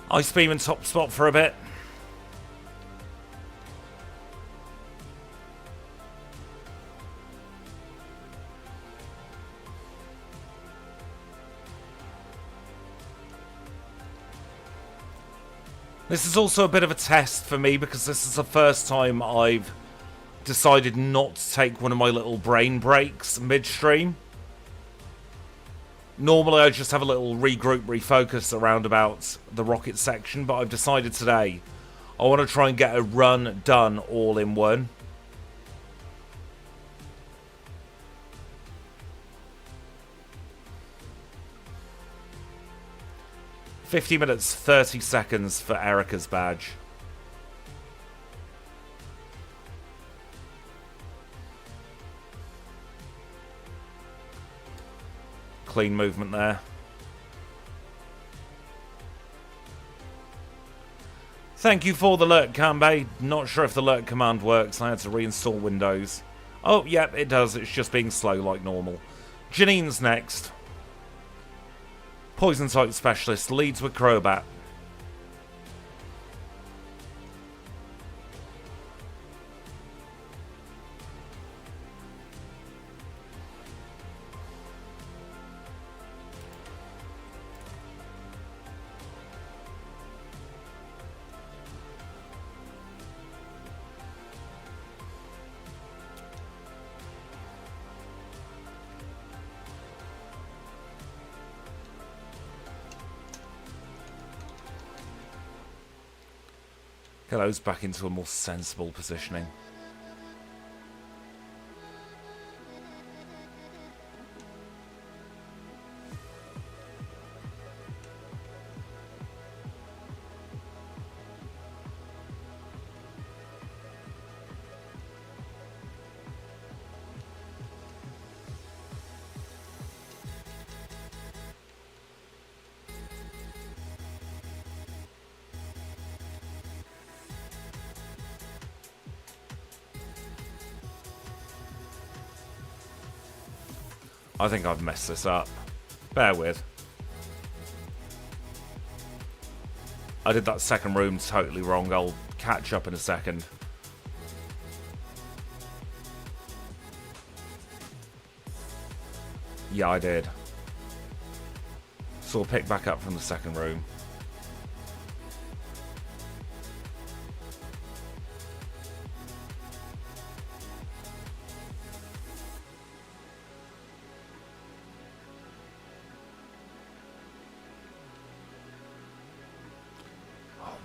Ice beam and top spot for a bit. This is also a bit of a test for me because this is the first time I've decided not to take one of my little brain breaks midstream. Normally I just have a little regroup, refocus around about the rocket section, but I've decided today I want to try and get a run done all in one. $50 minutes, 30 seconds for Erica's badge. Clean movement there. Thank you for the alert, Kanbei. Not sure if the alert command works. I had to reinstall Windows. Oh, yep, it does. It's just being slow like normal. Janine's next. Poison type specialist, leads with Crobat. Get those back into a more sensible positioning. I think I've messed this up. Bear with. I did that second room totally wrong. I'll catch up in a second. Yeah, I did. So we'll pick back up from the second room.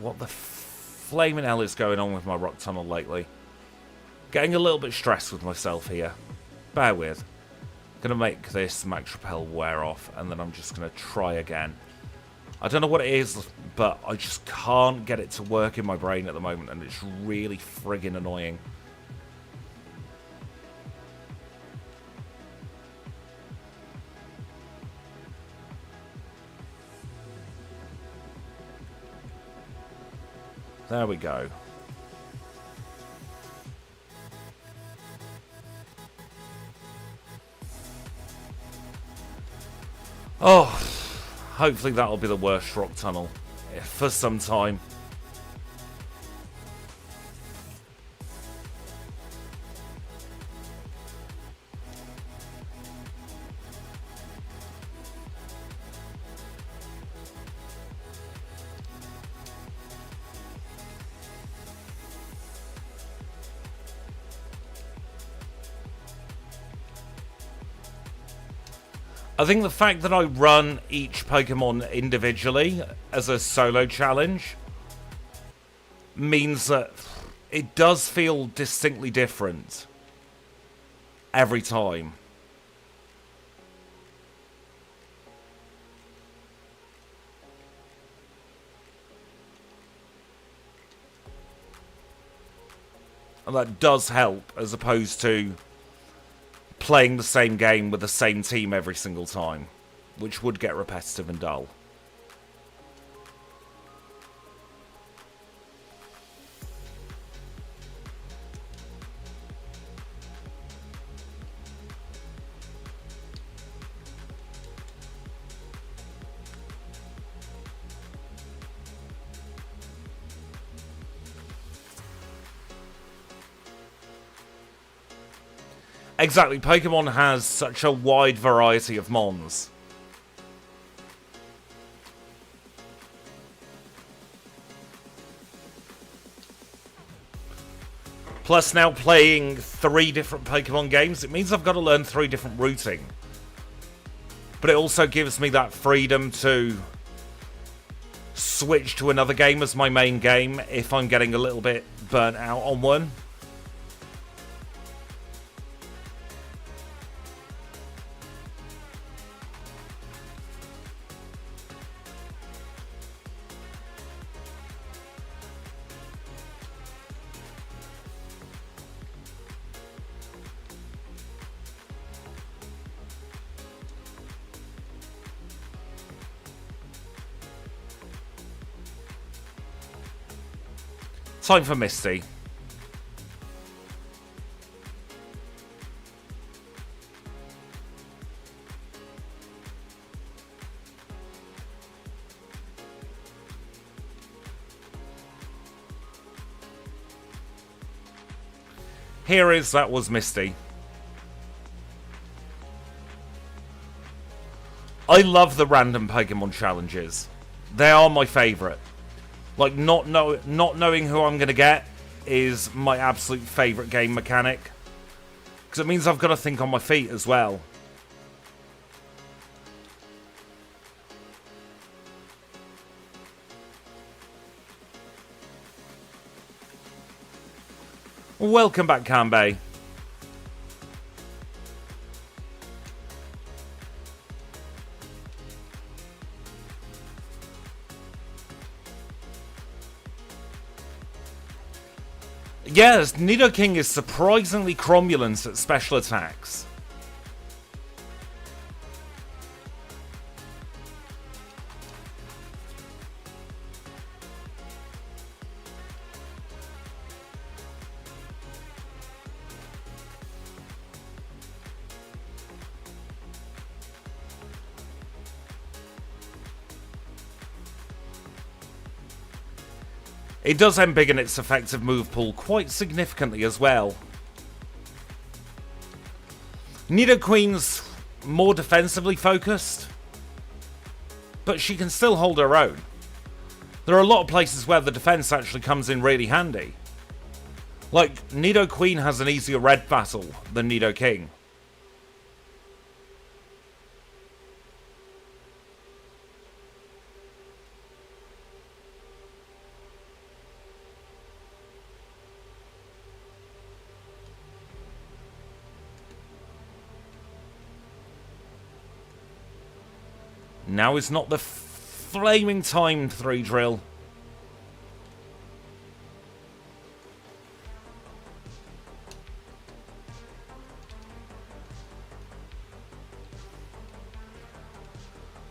What the flaming hell is going on with my rock tunnel lately? Getting a little bit stressed with myself here. Bear with. Gonna make this max repel wear off, and then I'm just gonna try again. I don't know what it is, but I just can't get it to work in my brain at the moment, and it's really friggin' annoying. There we go. Oh, hopefully that'll be the worst rock tunnel for some time. I think the fact that I run each Pokemon individually as a solo challenge means that it does feel distinctly different every time. And that does help, as opposed to playing the same game with the same team every single time, which would get repetitive and dull. Exactly, Pokemon has such a wide variety of mons. Plus now playing 3 different Pokemon games, it means I've got to learn 3 different routing. But it also gives me that freedom to switch to another game as my main game if I'm getting a little bit burnt out on one. Time for Misty. That was Misty. I love the random Pokemon challenges. They are my favourite. Like, not knowing who I'm going to get is my absolute favourite game mechanic. Because it means I've got to think on my feet as well. Welcome back, Kanbei. Yes, Nidoking is surprisingly cromulent at special attacks. It does embiggen its effective move pool quite significantly as well. Nidoqueen's more defensively focused, but she can still hold her own. There are a lot of places where the defense actually comes in really handy. Like, Nidoqueen has an easier red battle than Nidoking. Now is not the flaming timed 3 drill.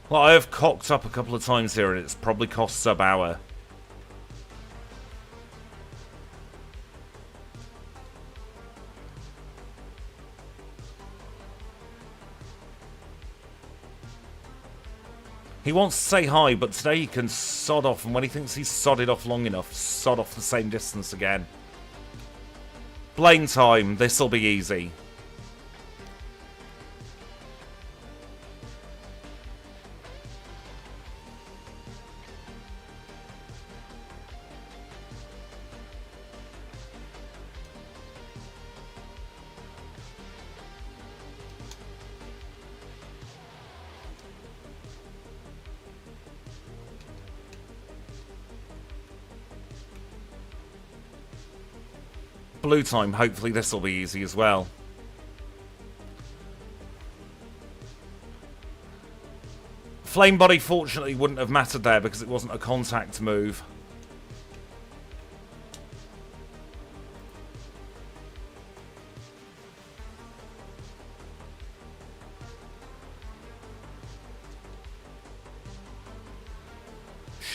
Well, I have cocked up a couple of times here and it's probably cost sub-hour. He wants to say hi, but today he can sod off, and when he thinks he's sodded off long enough, sod off the same distance again. Blaine time, this'll be easy. Blue time, hopefully this will be easy as well. Flame body fortunately wouldn't have mattered there because it wasn't a contact move.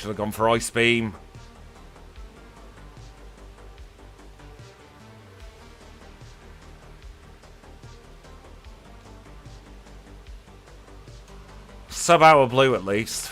should have gone for Ice Beam. Sub-hour blue at least.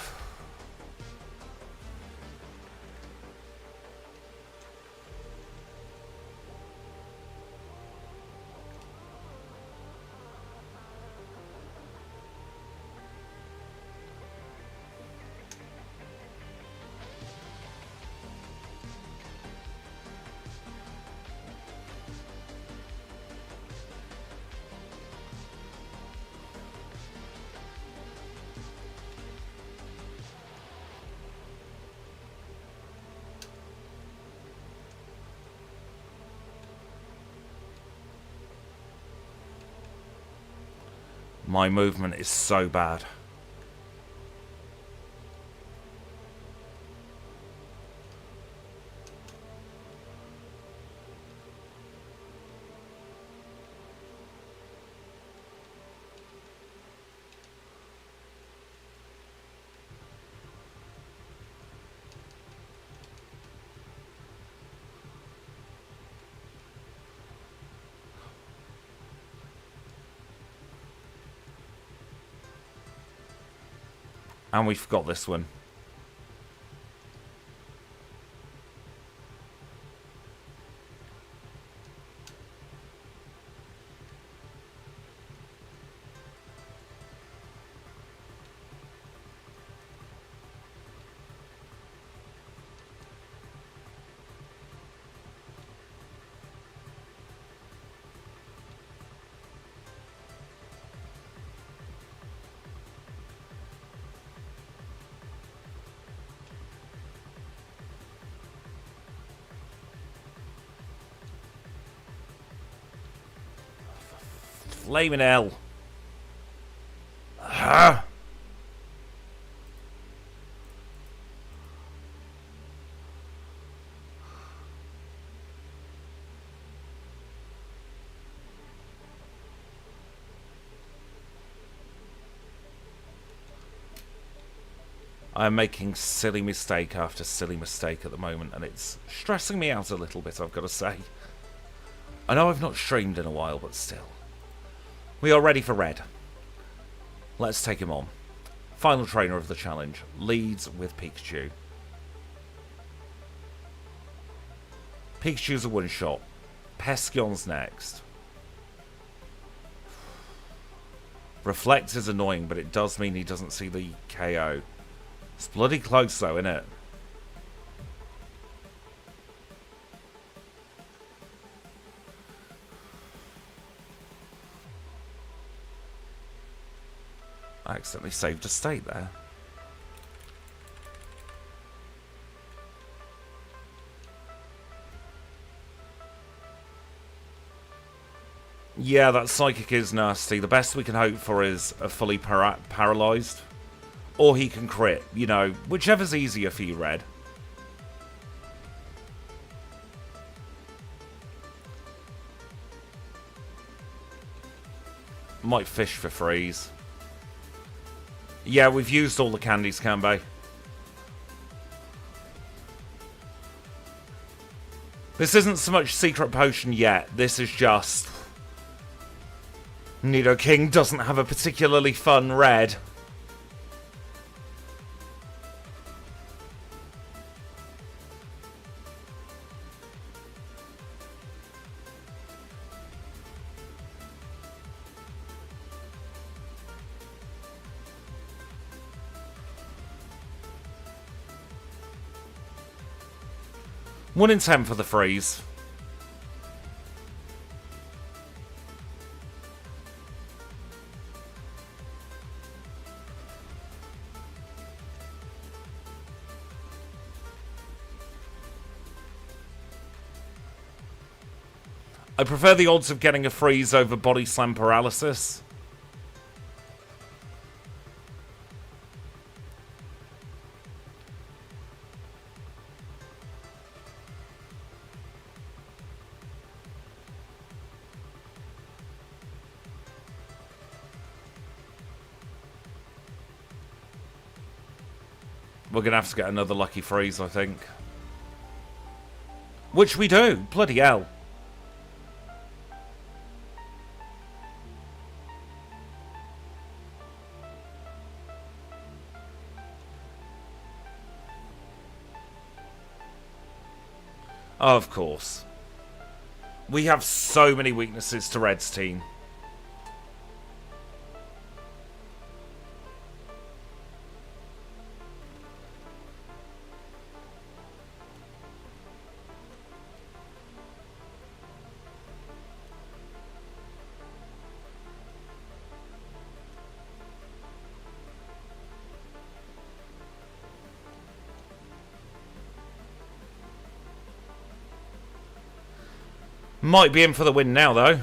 My movement is so bad. And we forgot this one. Flaming hell. Ah. I'm making silly mistake after silly mistake at the moment, and it's stressing me out a little bit, I've got to say. I know I've not streamed in a while, but still. We are ready for red. Let's take him on. Final trainer of the challenge. Leads with Pikachu. Pikachu's a one-shot. Peskyon's next. Reflect is annoying, but it does mean he doesn't see the KO. It's bloody close though, isn't it? I accidentally saved a state there. Yeah, that psychic is nasty. The best we can hope for is a fully paralysed. Or he can crit, you know, whichever's easier for you, Red. Might fish for freeze. Yeah, we've used all the candies, Kanbei. This isn't so much secret potion yet. This is just... Nidoking doesn't have a particularly fun red. One in 10 for the freeze. I prefer the odds of getting a freeze over body slam paralysis. We're going to have to get another lucky freeze, I think. Which we do. Bloody hell. Of course. We have so many weaknesses to Red's team. Might be in for the win now, though.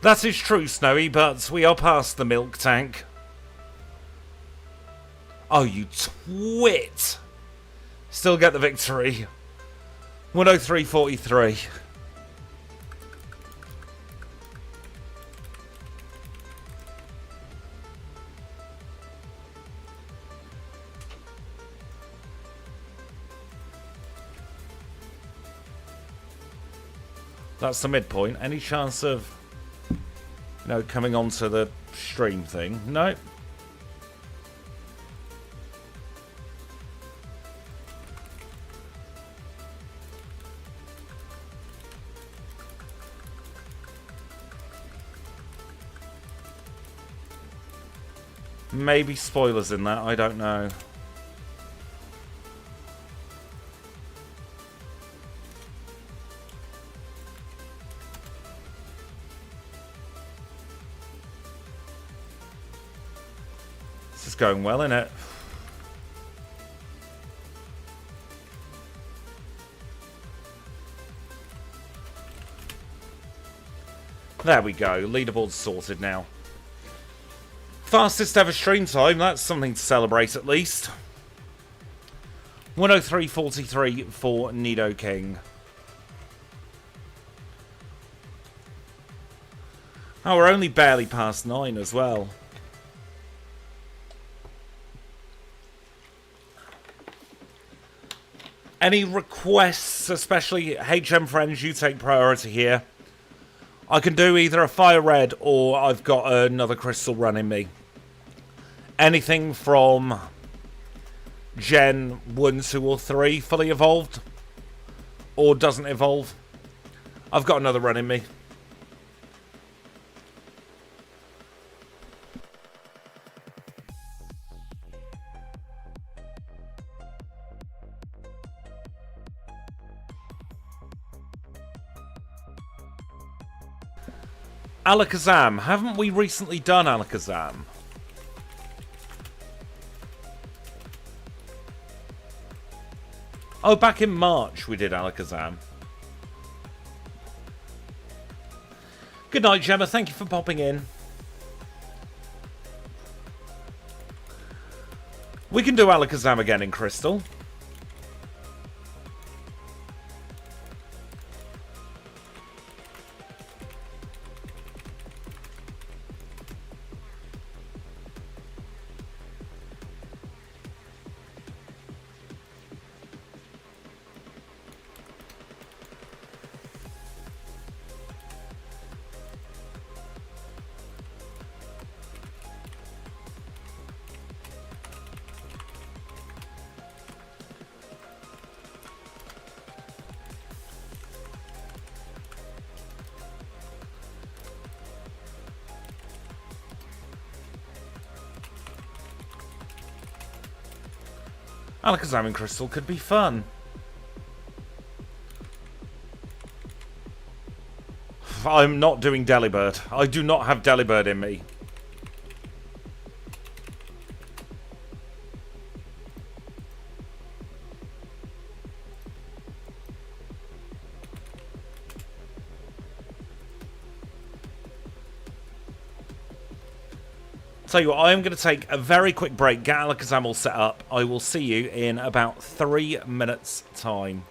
That is true, Snowy, but we are past the milk tank. Oh, you twit! Still get the victory. 103.43. That's the midpoint. Any chance of, you know, coming onto the stream thing? No. Maybe spoilers in that, I don't know. This is going well, isn't it? There we go, leaderboard's sorted now. Fastest ever stream time, that's something to celebrate at least. 103.43 for Nidoking. Oh, we're only barely past 9 as well. Any requests, especially HM friends, you take priority here. I can do either a Fire Red or I've got another Crystal run in me. Anything from Gen 1, 2 or 3 fully evolved or doesn't evolve. I've got another run in me. Alakazam. Haven't we recently done Alakazam? Oh, back in March we did Alakazam. Good night, Gemma. Thank you for popping in. We can do Alakazam again in Crystal. Alakazam in Crystal could be fun. I'm not doing Delibird. I do not have Delibird in me. Tell you what, I am going to take a very quick break, get Alakazam all set up. I will see you in about 3 minutes' time.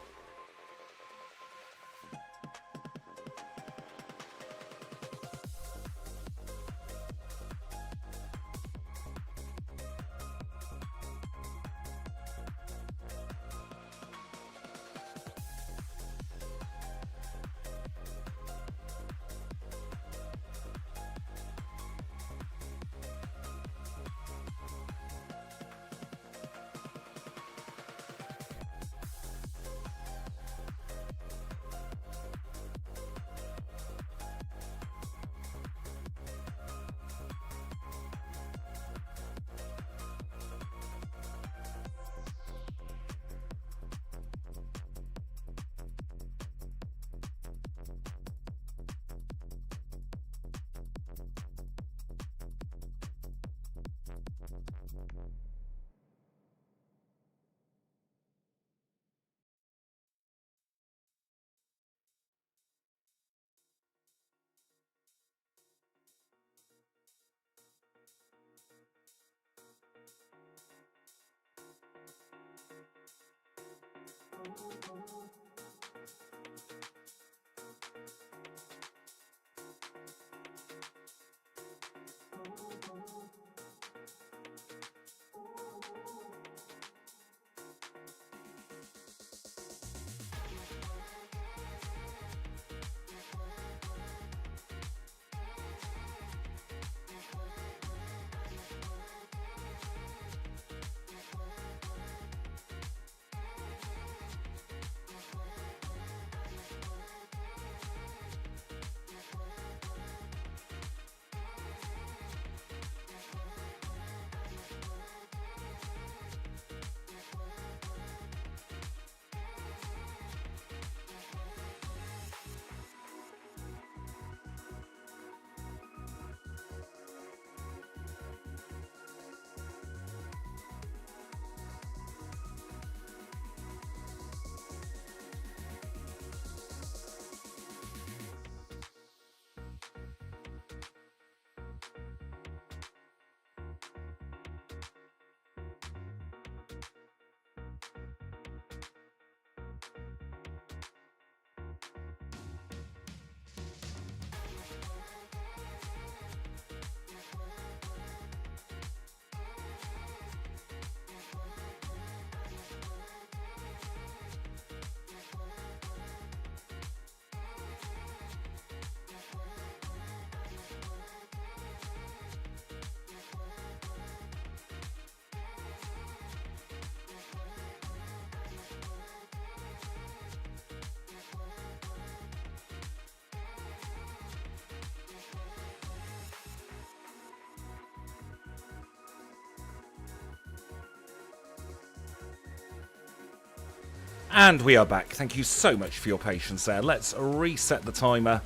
And we are back. Thank you so much for your patience there. Let's reset the timer.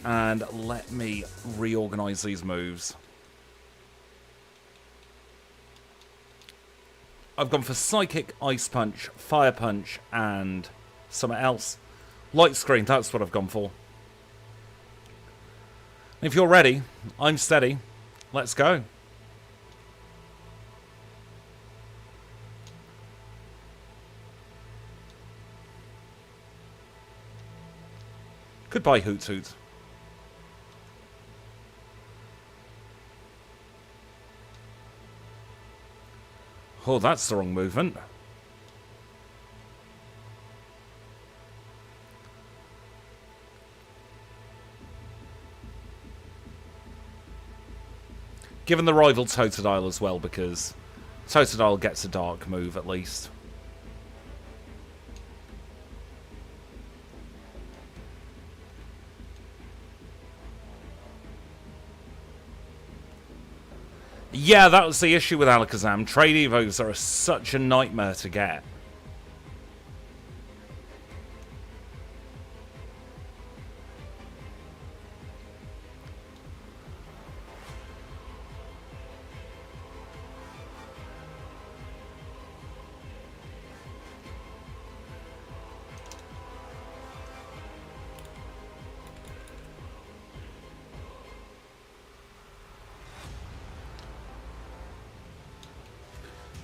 And let me reorganize these moves. I've gone for Psychic, Ice Punch, Fire Punch, and something else. Light Screen, that's what I've gone for. If you're ready, I'm steady. Let's go. Goodbye, Hoot Hoot. Oh, that's the wrong movement. Given the rival Totodile as well, because Totodile gets a dark move at least. Yeah, that was the issue with Alakazam. Trade Evos are such a nightmare to get.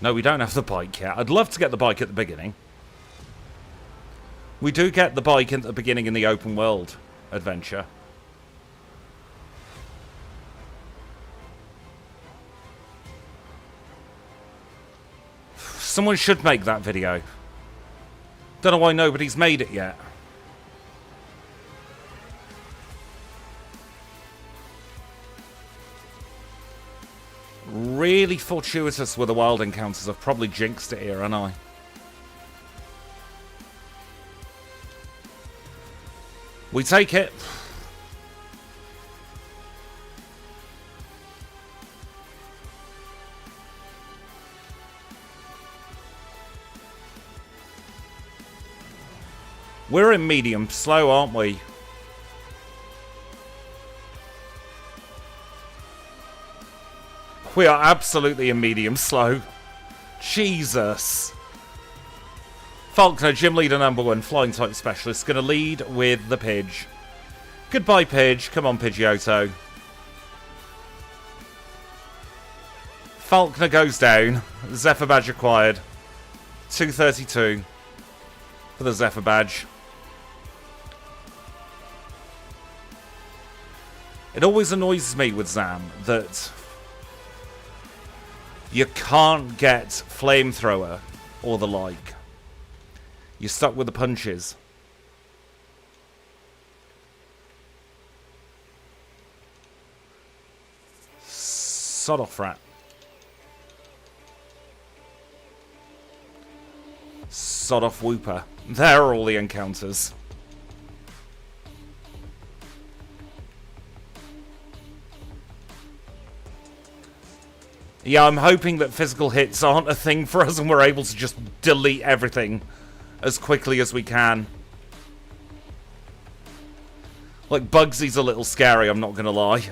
No, we don't have the bike yet. I'd love to get the bike at the beginning. We do get the bike at the beginning in the open world adventure. Someone should make that video. Don't know why nobody's made it yet. Really fortuitous with the wild encounters. I've probably jinxed it here, haven't I? We take it. We're in medium slow, aren't we? We are absolutely in medium slow. Jesus. Falconer, gym leader number 1, flying type specialist, going to lead with the Pidge. Goodbye, Pidge. Come on, Pidgeotto. Falconer goes down. Zephyr Badge acquired. 232 for the Zephyr badge. It always annoys me with Zam that you can't get flamethrower or the like. You're stuck with the punches. Sod off, rat. Sod off, Whooper. There are all the encounters. Yeah, I'm hoping that physical hits aren't a thing for us and we're able to just delete everything as quickly as we can. Like, Bugsy's a little scary, I'm not gonna lie.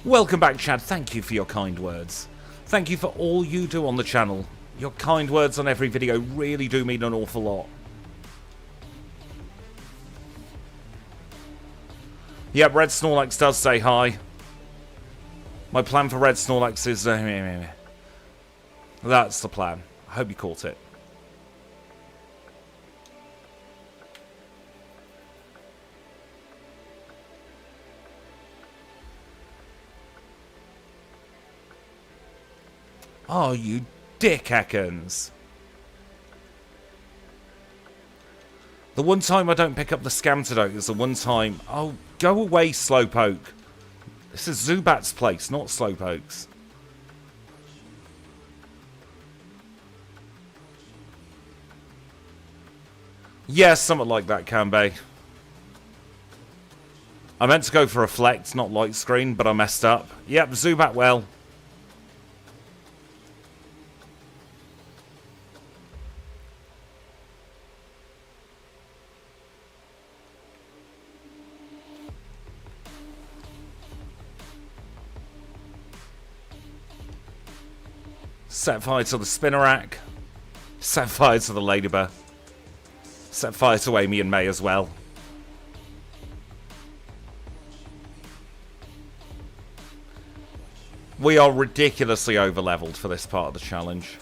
Welcome back, Chad. Thank you for your kind words. Thank you for all you do on the channel. Your kind words on every video really do mean an awful lot. Yep, Red Snorlax does say hi. My plan for Red Snorlax is... that's the plan. I hope you caught it. Oh, you dick Ekans. The one time I don't pick up the Scamtidote is the one time... Oh, go away, Slowpoke. This is Zubat's place, not Slowpoke's. Yeah, something like that, Kanbei. I meant to go for Reflect, not Light Screen, but I messed up. Yep, Zubat well. Set fire to the Spinarak. Set fire to the Ladybird. Set fire to Amy and May as well. We are ridiculously over-leveled for this part of the challenge.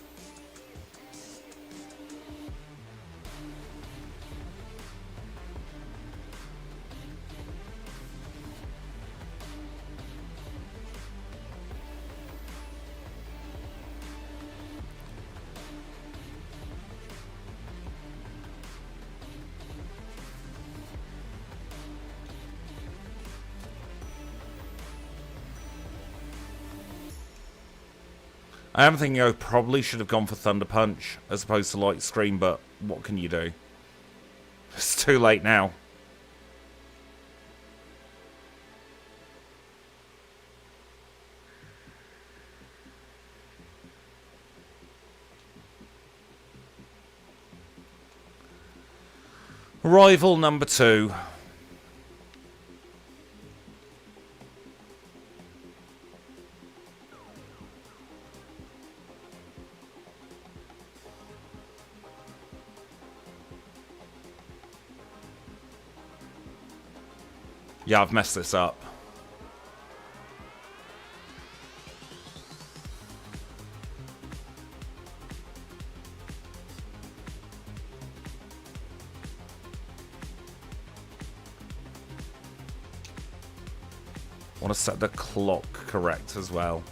I am thinking I probably should have gone for Thunder Punch as opposed to Light Screen, but what can you do? It's too late now. Rival number 2. Yeah, I've messed this up. I want to set the clock correct as well.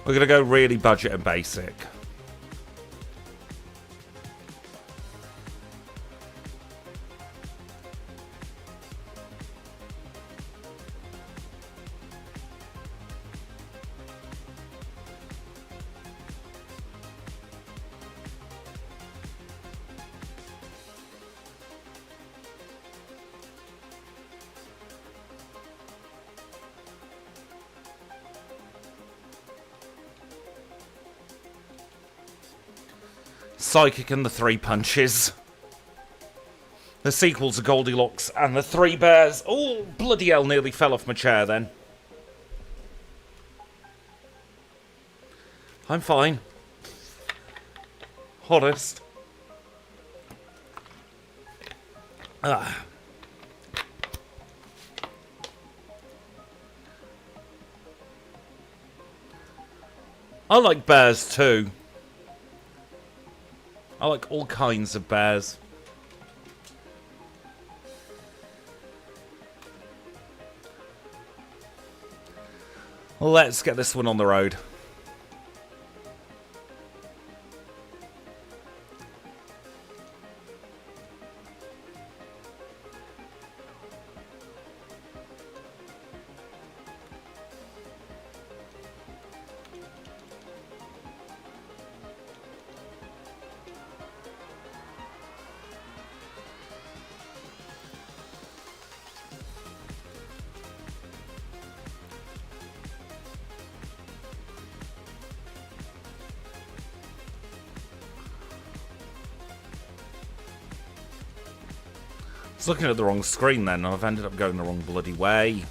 We're going to go really budget and basic. Psychic and the Three Punches. The sequel to Goldilocks and the Three Bears. Oh, bloody hell, nearly fell off my chair then. I'm fine. Honest. Ah. I like bears too. I like all kinds of bears. Let's get this one on the road. I was looking at the wrong screen then, I've ended up going the wrong bloody way.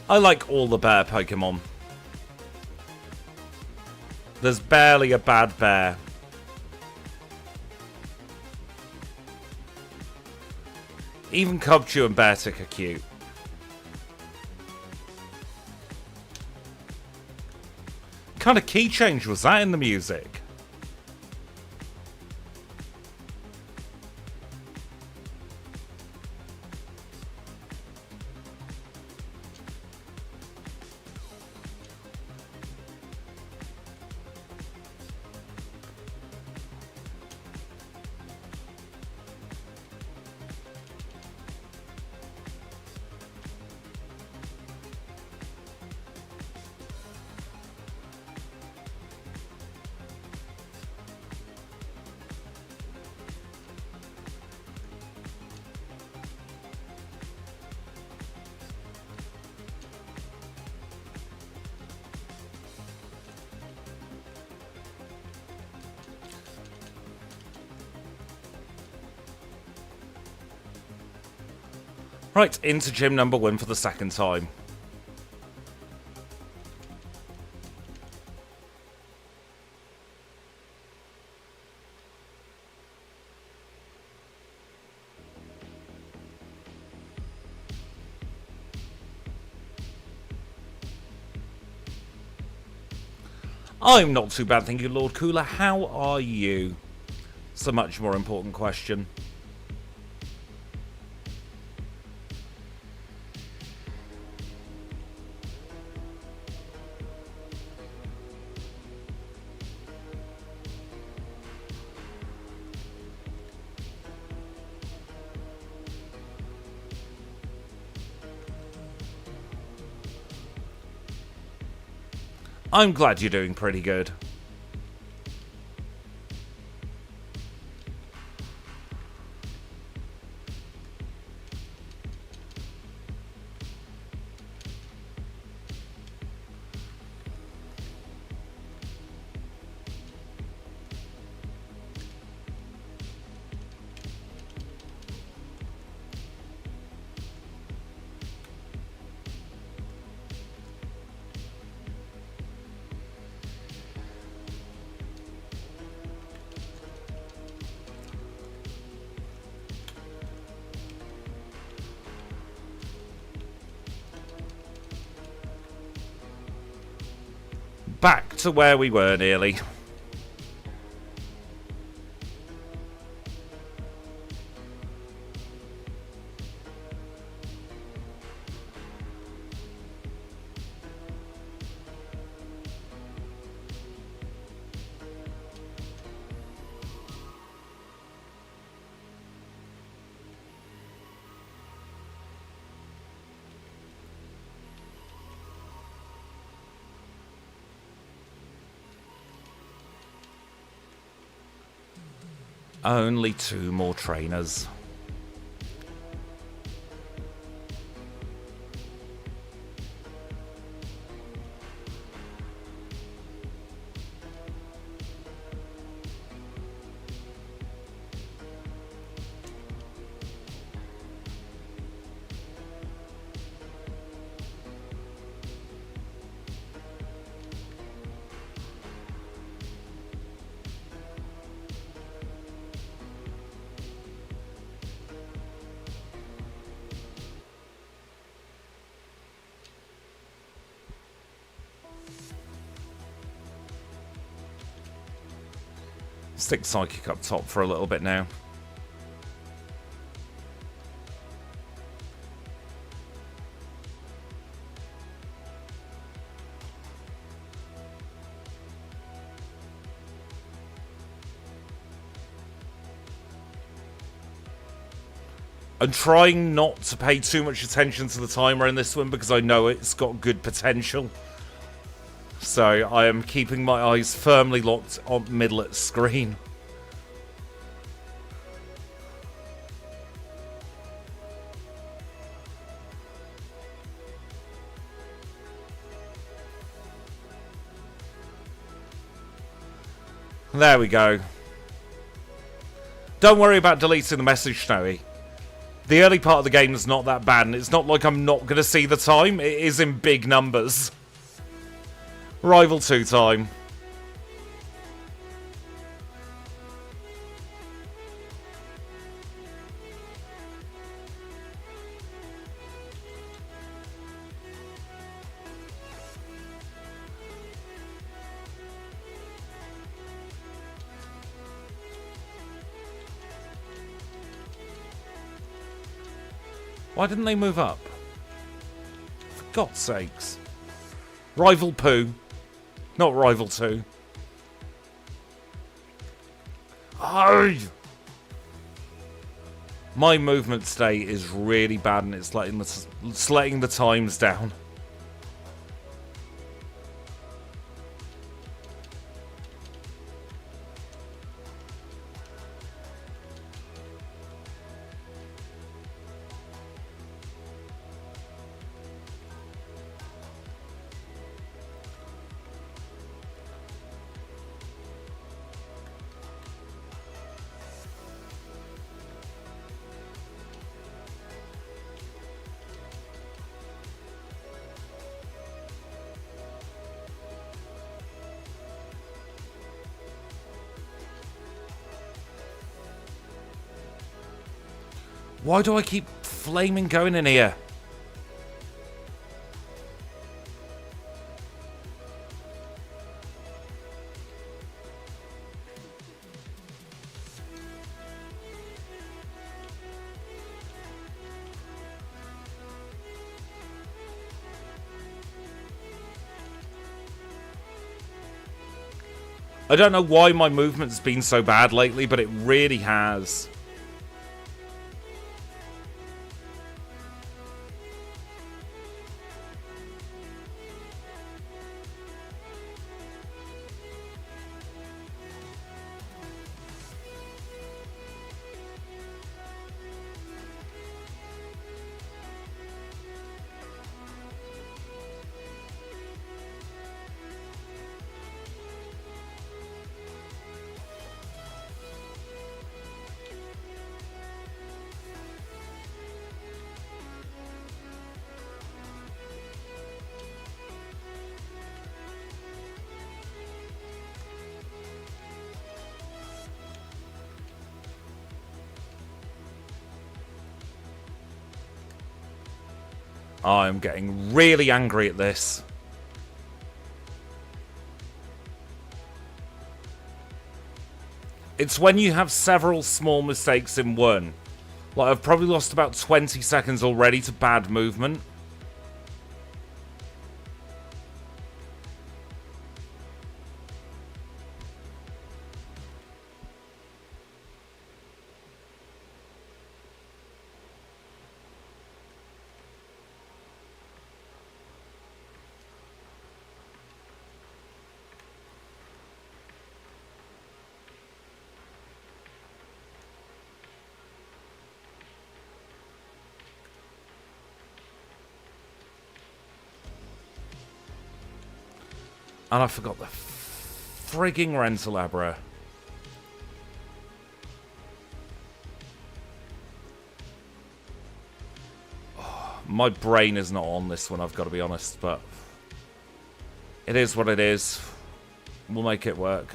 I like all the bear Pokemon. There's barely a bad bear. Even Cubchoo and Beartick are cute. What kind of key change was that in the music? Right, into gym number 1 for the second time. I'm not too bad, thank you, Lord Cooler. How are you? It's a much more important question. I'm glad you're doing pretty good. Back to where we were nearly. Only 2 more trainers. Stick Psychic up top for a little bit now. I'm trying not to pay too much attention to the timer in this one because I know it's got good potential. So I am keeping my eyes firmly locked on middle at screen. There we go. Don't worry about deleting the message, Snowy. The early part of the game is not that bad, and it's not like I'm not going to see the time. It is in big numbers. Rival 2 time. Why didn't they move up? For God's sakes. Rival Poo. Not Rival 2. Oh! My movement state is really bad and it's letting the times down. Why do I keep flaming going in here? I don't know why my movement's been so bad lately, but it really has. I'm getting really angry at this. It's when you have several small mistakes in one. Like, I've probably lost about 20 seconds already to bad movement. And I forgot the frigging Rentalabra. Oh, my brain is not on this one, I've got to be honest, but it is what it is. We'll make it work.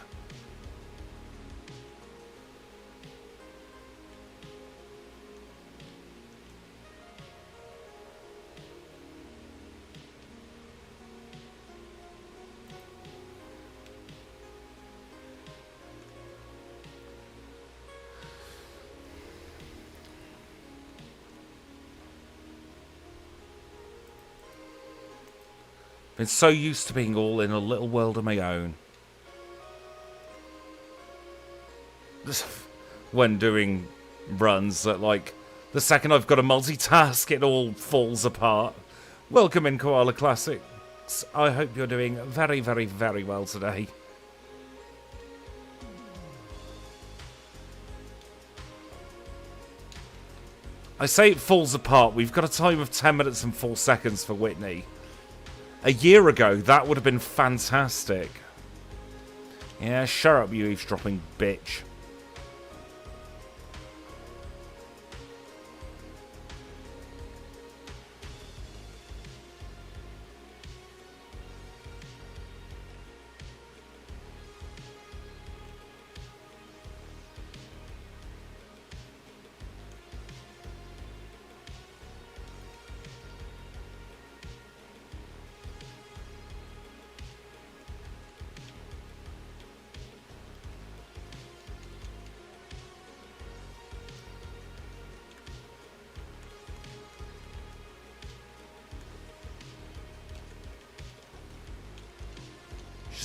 Been so used to being all in a little world of my own. When doing runs that, like, the second I've got to multitask, it all falls apart. Welcome in, Koala Classics. I hope you're doing very, very, very well today. I say it falls apart. We've got a time of 10 minutes and 4 seconds for Whitney. A year ago, that would have been fantastic. Yeah, shut up, you eavesdropping bitch.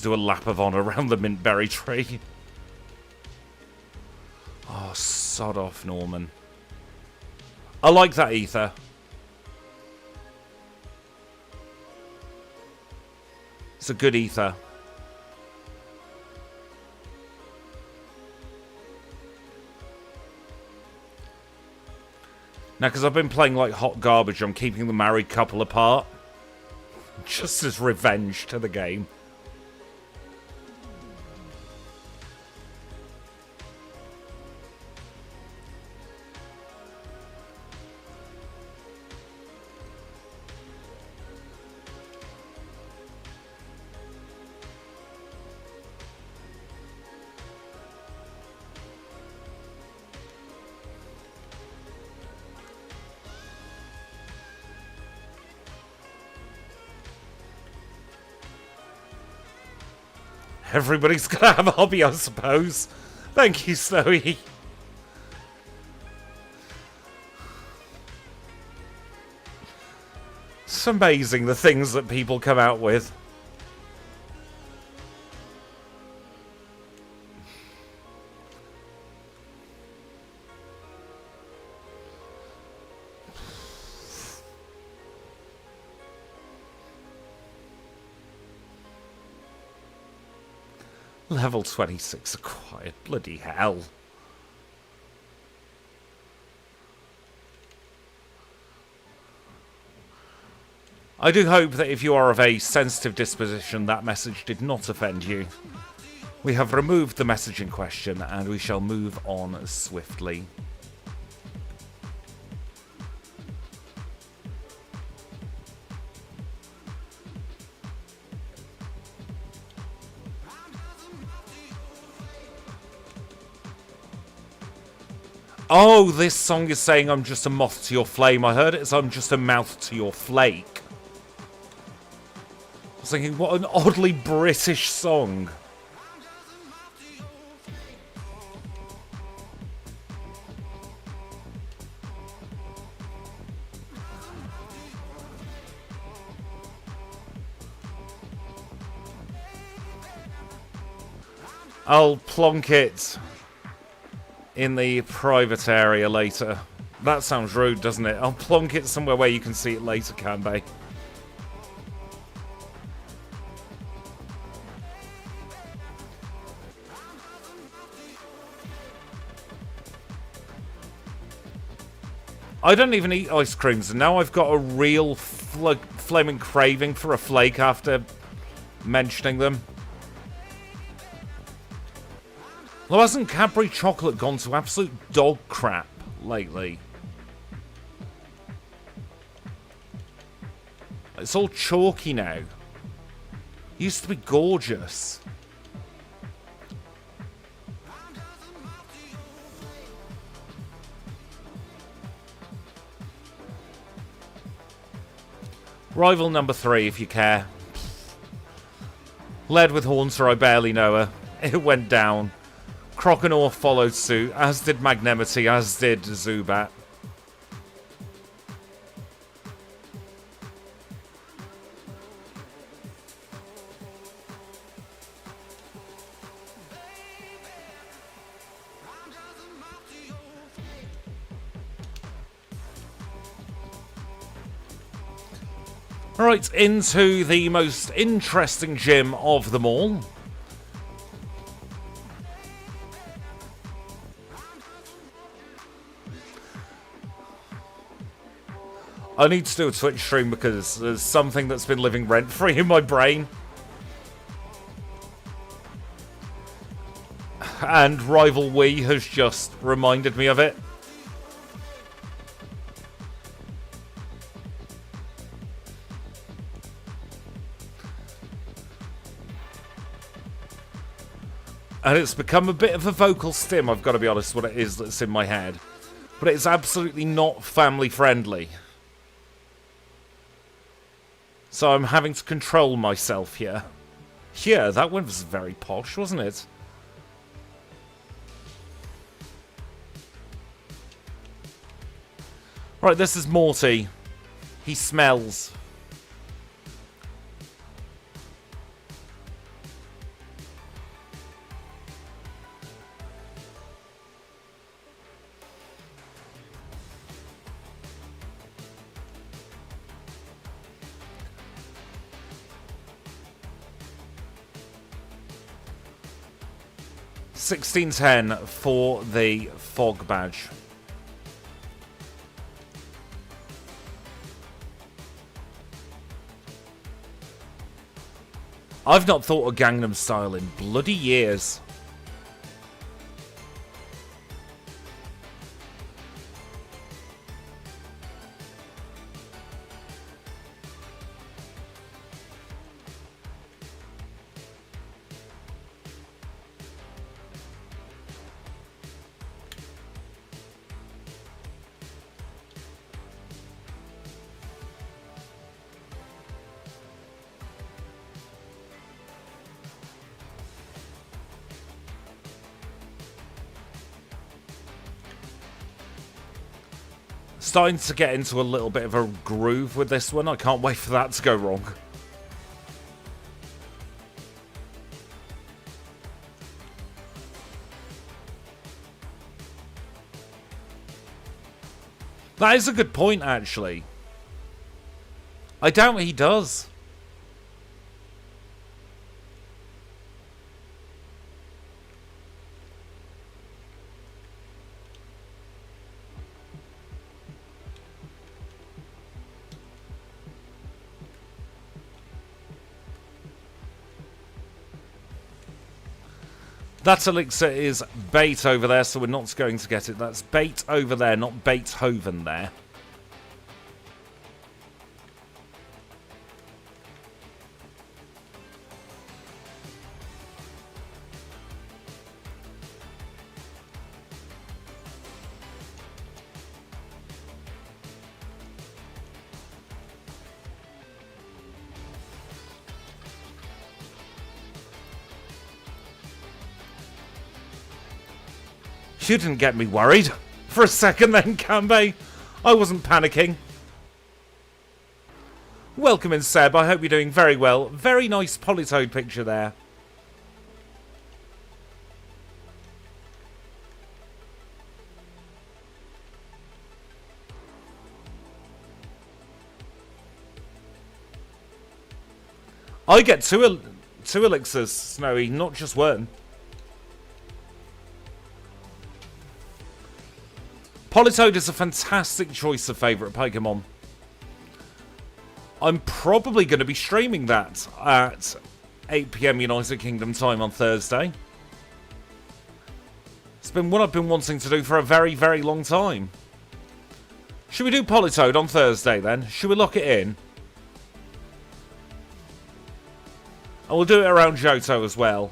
Do a lap of honour around the mintberry tree. Oh, sod off, Norman. I like that ether. It's a good ether. Now, because I've been playing like hot garbage, I'm keeping the married couple apart. Just as revenge to the game. Everybody's gonna have a hobby, I suppose. Thank you, Snowy. It's amazing the things that people come out with. Level 26 acquired. Bloody hell. I do hope that if you are of a sensitive disposition, that message did not offend you. We have removed the message in question, and we shall move on swiftly. Oh, this song is saying I'm just a moth to your flame. I heard it as I'm just a mouth to your flake. I was thinking, what an oddly British song. I'll plonk it in the private area later. That sounds rude, doesn't it? I'll plonk it somewhere where you can see it later, Kanbei. I don't even eat ice creams, and now I've got a real flaming craving for a flake after mentioning them. Well, hasn't Cadbury chocolate gone to absolute dog crap lately? It's all chalky now. Used to be gorgeous. Rival number 3, if you care. Led with Haunter, I barely know her. It went down. Croconaw followed suit, as did Magnemity, as did Zubat. Right, into the most interesting gym of them all. I need to do a Twitch stream because there's something that's been living rent-free in my brain. And Rival Wii has just reminded me of it. And it's become a bit of a vocal stim, I've got to be honest, what it is that's in my head. But it's absolutely not family-friendly. So I'm having to control myself here. Yeah, that one was very posh, wasn't it? Right, this is Morty. He smells. $16.10 for the fog badge. I've not thought of Gangnam Style in bloody years. Starting to get into a little bit of a groove with this one. I can't wait for that to go wrong. That is a good point, actually. I doubt he does. That elixir is bait over there, so we're not going to get it. That's bait over there, not Beethoven there. You didn't get me worried for a second then, Kanbei. I wasn't panicking. Welcome in, Seb. I hope you're doing very well. Very nice Politoed picture there. I get two elixirs, Snowy, not just one. Politoed is a fantastic choice of favourite Pokemon. I'm probably going to be streaming that at 8 PM United Kingdom time on Thursday. It's been what I've been wanting to do for a very, very long time. Should we do Politoed on Thursday then? Should we lock it in? And we'll do it around Johto as well.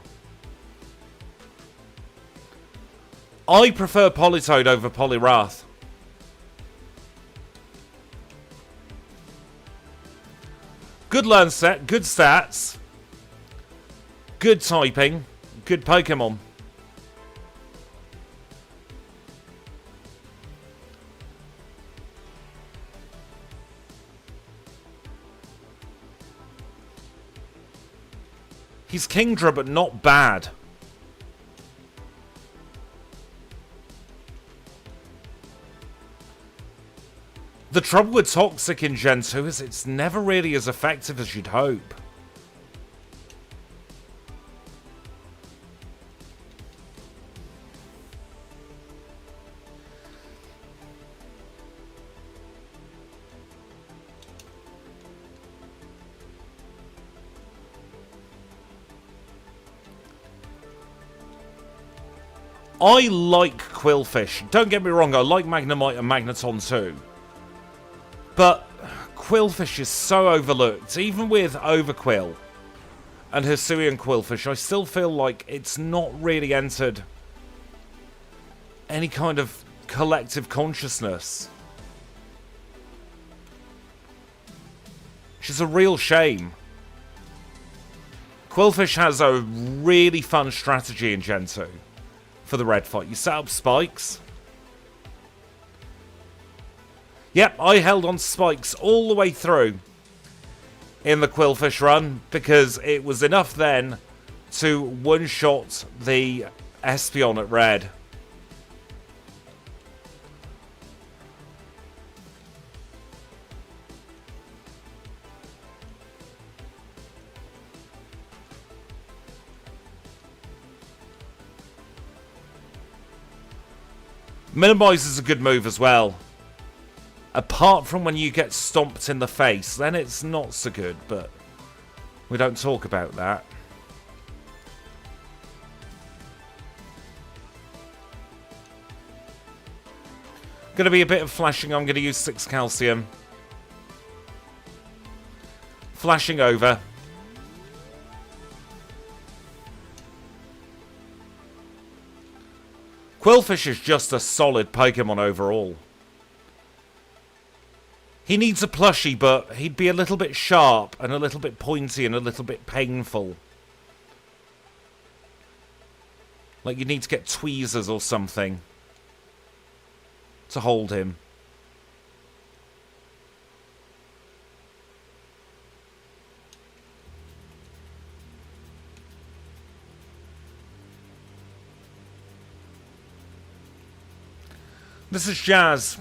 I prefer Politoed over Poliwrath. Good learn set, good stats, good typing, good Pokemon. He's Kingdra, but not bad. The trouble with Toxic in Gen 2 is it's never really as effective as you'd hope. I like Quillfish. Don't get me wrong, I like Magnemite and Magneton too. But Quillfish is so overlooked. Even with Overquill and Hisuian Quillfish, I still feel like it's not really entered any kind of collective consciousness. Which is a real shame. Quillfish has a really fun strategy in Gen 2 for the red fight. You set up spikes. Yep, I held on to spikes all the way through in the Quillfish run because it was enough then to one-shot the Espeon at red. Minimize is a good move as well. Apart from when you get stomped in the face, then it's not so good, but we don't talk about that. Going to be a bit of flashing. I'm going to use 6 calcium. Flashing over. Quillfish is just a solid Pokemon overall. He needs a plushie, but he'd be a little bit sharp and a little bit pointy and a little bit painful. Like you need to get tweezers or something to hold him. This is Jazz.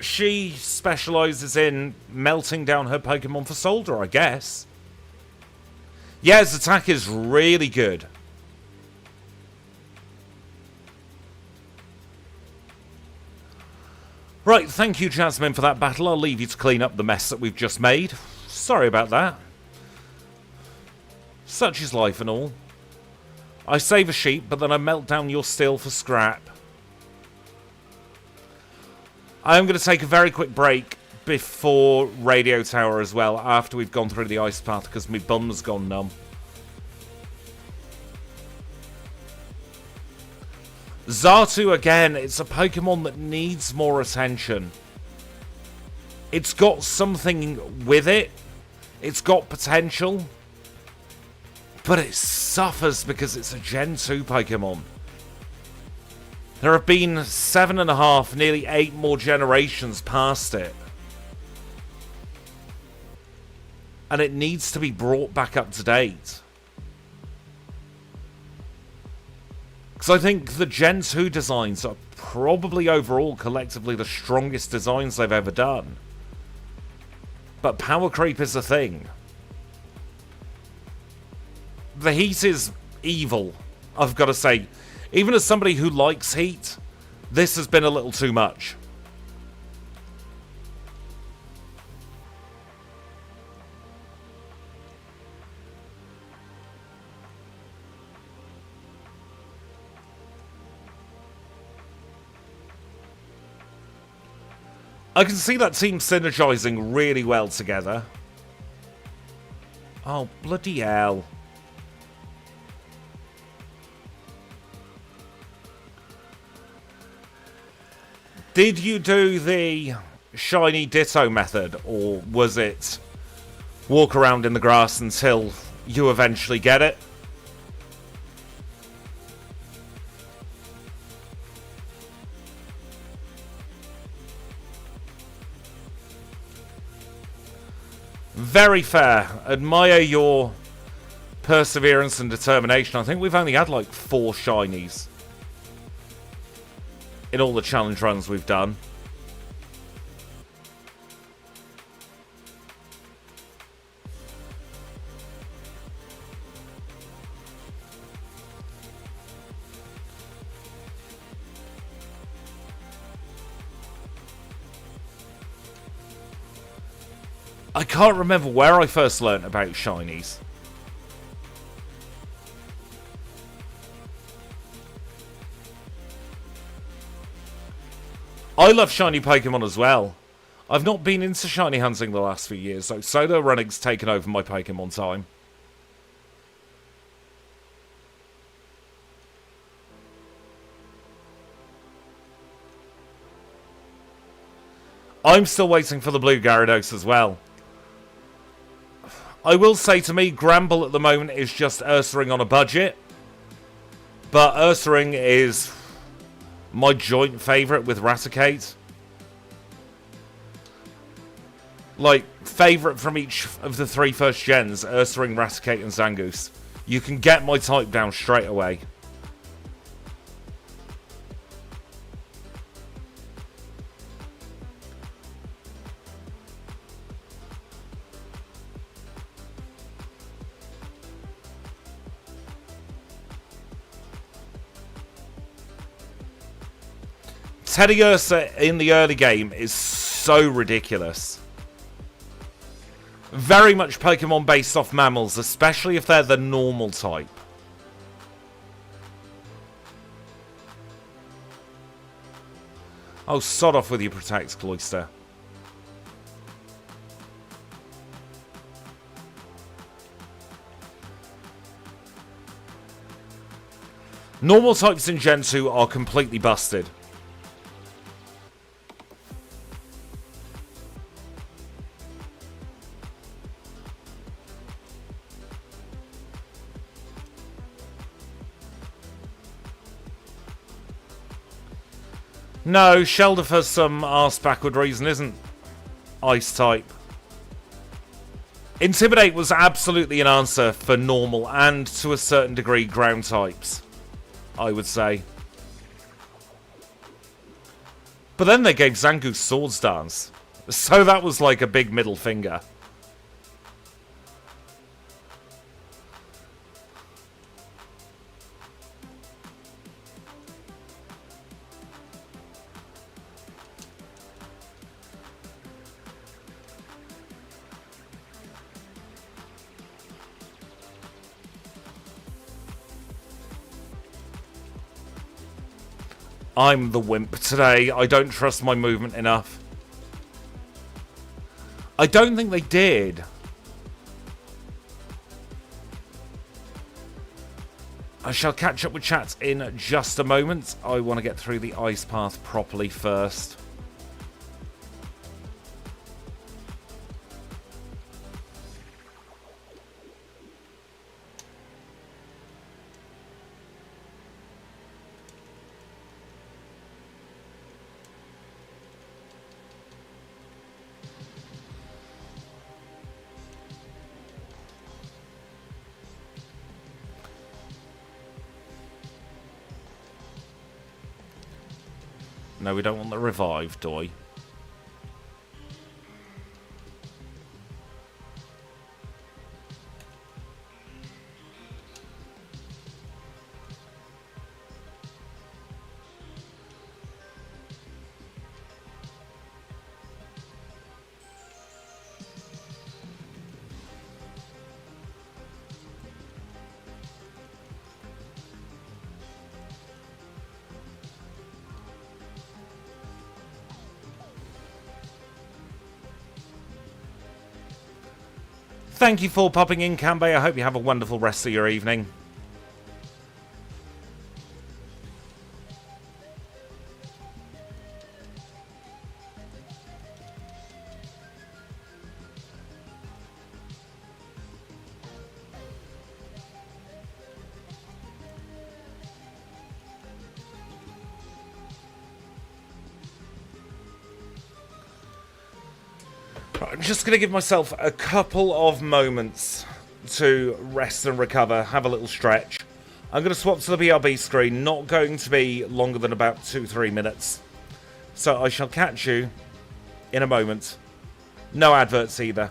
She specialises in melting down her Pokemon for Soldier, I guess. Yeah, his attack is really good. Right, thank you, Jasmine, for that battle. I'll leave you to clean up the mess that we've just made. Sorry about that. Such is life and all. I save a sheep, but then I melt down your steel for scrap. I'm going to take a very quick break before Radio Tower as well, after we've gone through the ice path, because my bum's gone numb. Xatu, again, it's a Pokemon that needs more attention. It's got something with it. It's got potential. But it suffers because it's a Gen 2 Pokemon. There have been 7.5, nearly 8 more generations past it. And it needs to be brought back up to date. Because I think the Gen 2 designs are probably overall collectively the strongest designs they've ever done. But power creep is a thing. The heat is evil, I've got to say. Even as somebody who likes heat, this has been a little too much. I can see that team synergizing really well together. Oh, bloody hell. Did you do the shiny ditto method, or was it walk around in the grass until you eventually get it? Very fair. Admire your perseverance and determination. I think we've only had like 4 shinies in all the challenge runs we've done. I can't remember where I first learnt about shinies. I love shiny Pokemon as well. I've not been into shiny hunting the last few years, so solo running's taken over my Pokemon time. I'm still waiting for the blue Gyarados as well. I will say, to me, Gramble at the moment is just Ursaring on a budget. But Ursaring is my joint favourite with Raticate. Like, favourite from each of the 3 first gens, Ursaring, Raticate and Zangoose. You can get my type down straight away. Teddiursa in the early game is so ridiculous. Very much Pokemon based off mammals, especially if they're the normal type. Oh, sod off with your Protect, Cloyster. Normal types in Gen 2 are completely busted. No, Shelder for some arse-backward reason isn't Ice type. Intimidate was absolutely an answer for normal and, to a certain degree, ground types, I would say. But then they gave Zangoose Swords Dance, so that was like a big middle finger. I'm the wimp today. I don't trust my movement enough. I don't think they did. I shall catch up with chat in just a moment. I want to get through the ice path properly first. No, we don't want the revive, do we? Thank you for popping in, Cambe. I hope you have a wonderful rest of your evening. I'm just going to give myself a couple of moments to rest and recover, have a little stretch. I'm going to swap to the BRB screen, not going to be longer than about 2-3 minutes. So I shall catch you in a moment. No adverts either.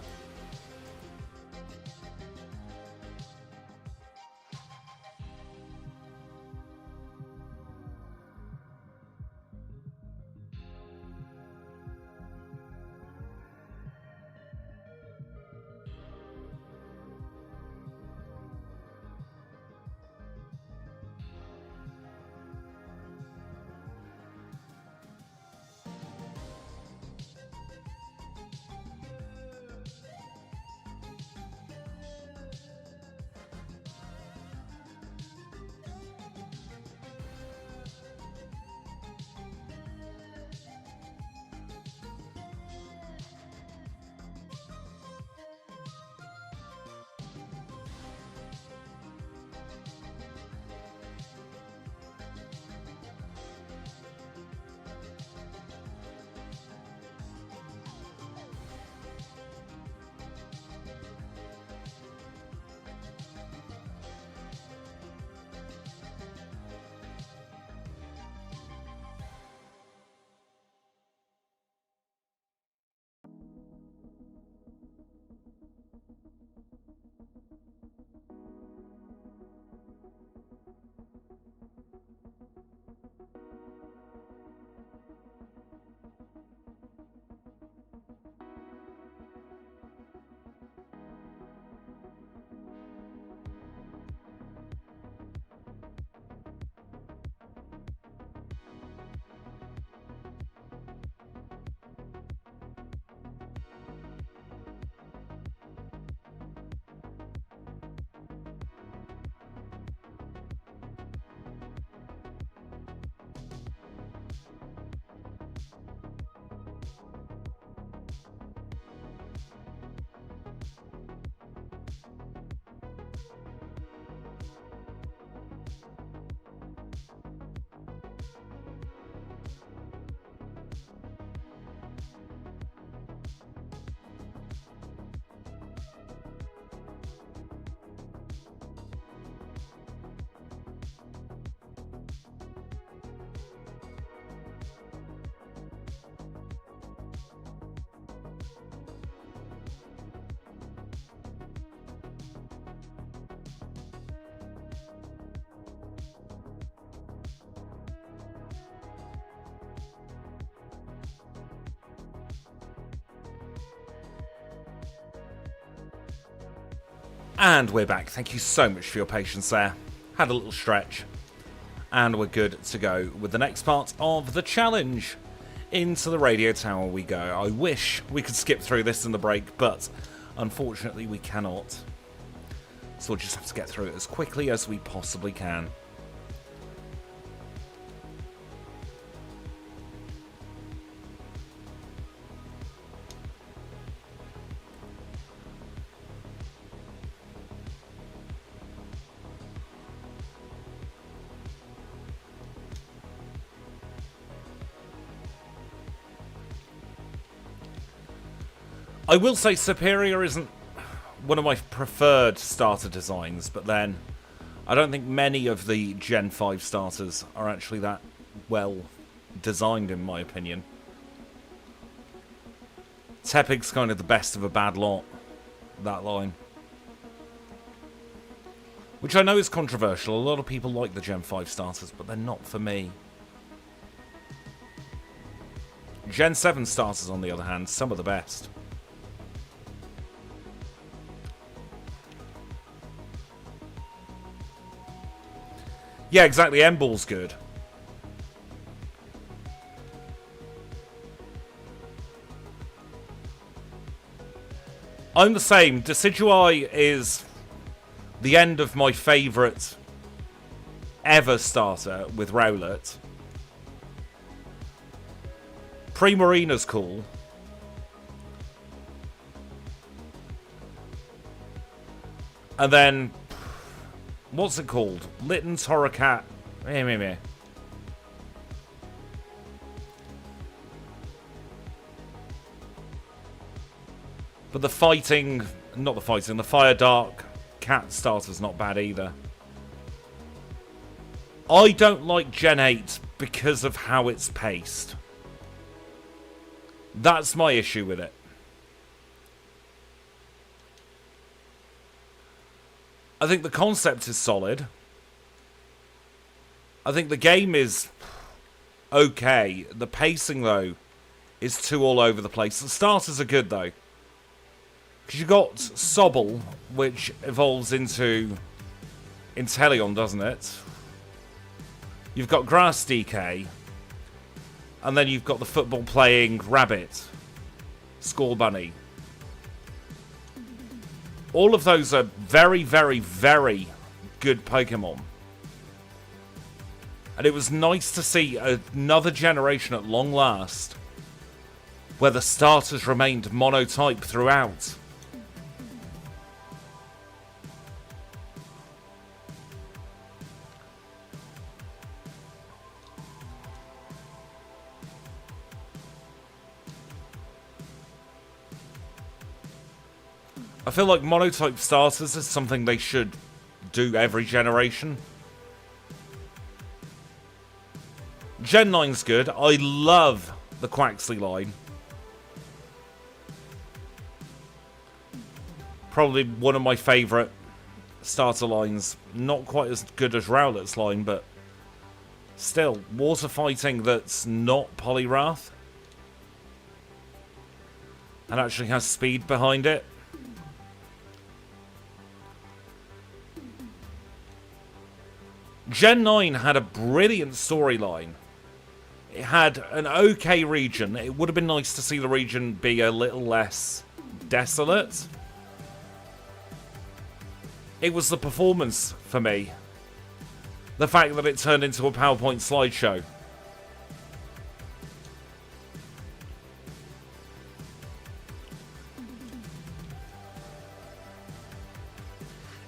And we're back. Thank you so much for your patience there. Had a little stretch. And we're good to go with the next part of the challenge. Into the radio tower we go. I wish we could skip through this in the break, but unfortunately we cannot. So we'll just have to get through it as quickly as we possibly can. I will say Superior isn't one of my preferred starter designs, but then I don't think many of the Gen 5 starters are actually that well designed, in my opinion. Tepig's kind of the best of a bad lot, that line. Which I know is controversial. A lot of people like the Gen 5 starters, but they're not for me. Gen 7 starters, on the other hand, some of the best. Yeah, exactly. M-Ball's good. I'm the same. Decidueye is the end of my favourite ever starter with Rowlet. Primarina's cool. And then, what's it called? Litten Torracat. Meh. But the fighting, not the fighting, the Fire Dark Cat starter's not bad either. I don't like Gen 8 because of how it's paced. That's my issue with it. I think the concept is solid. I think the game is okay. The pacing, though, is too all over the place. The starters are good, though. Because you've got Sobble, which evolves into Inteleon, doesn't it? You've got Grass DK. And then you've got the football-playing Rabbit. Score Bunny. All of those are very, very, very good Pokemon. And it was nice to see another generation at long last where the starters remained monotype throughout. I feel like monotype starters is something they should do every generation. Gen 9's good. I love the Quaxley line. Probably one of my favourite starter lines. Not quite as good as Rowlet's line, but still, water fighting that's not Poliwrath and actually has speed behind it. Gen 9 had a brilliant storyline. It had an okay region. It would have been nice to see the region be a little less desolate. It was the performance for me. The fact that it turned into a PowerPoint slideshow.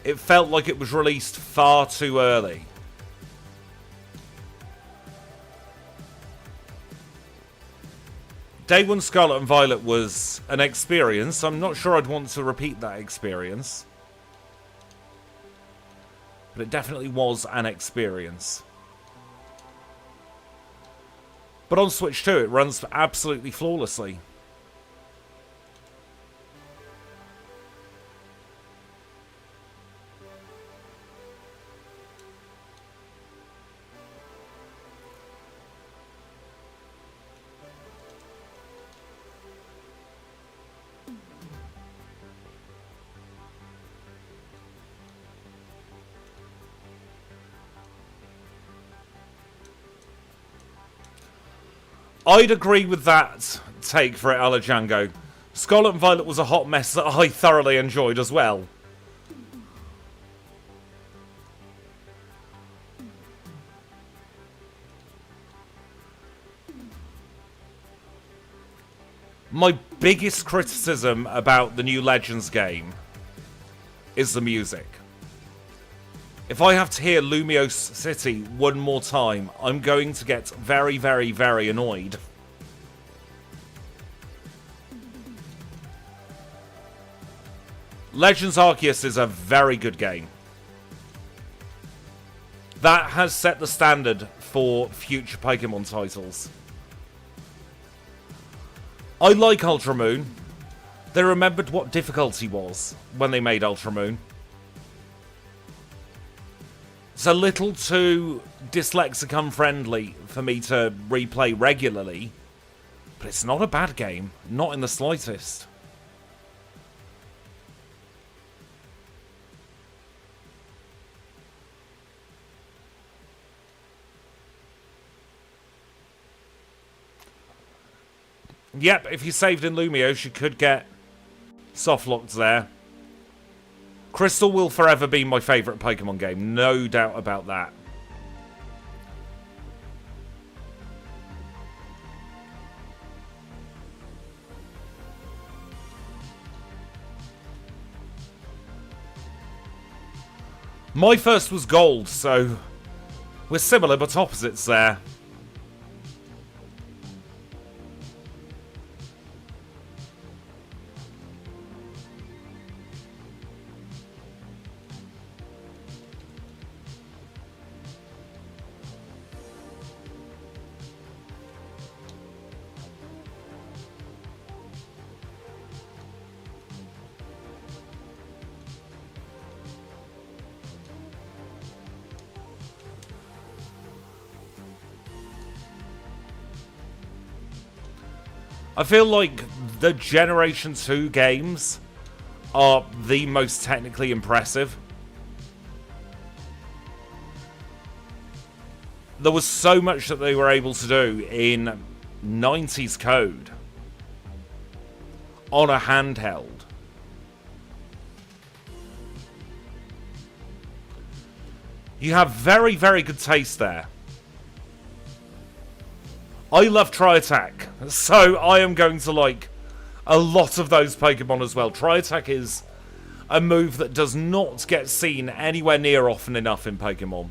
It felt like it was released far too early. Day 1 Scarlet and Violet was an experience. I'm not sure I'd want to repeat that experience. But it definitely was an experience. But on Switch 2, it runs absolutely flawlessly. I'd agree with that take for it, Alajango. Scarlet and Violet was a hot mess that I thoroughly enjoyed as well. My biggest criticism about the new Legends game is the music. If I have to hear Lumiose City one more time, I'm going to get very, very, very annoyed. Legends Arceus is a very good game. That has set the standard for future Pokemon titles. I like Ultra Moon. They remembered what difficulty was when they made Ultra Moon. It's a little too dyslexic unfriendly for me to replay regularly, but it's not a bad game, not in the slightest. Yep, if you saved in Lumiose, you could get Soft locked there. Crystal will forever be my favourite Pokemon game. No doubt about that. My first was Gold, so we're similar but opposites there. I feel like the Generation 2 games are the most technically impressive. There was so much that they were able to do in 90s code on a handheld. You have very, very good taste there. I love Tri-Attack, so I am going to like a lot of those Pokemon as well. Tri-Attack is a move that does not get seen anywhere near often enough in Pokemon.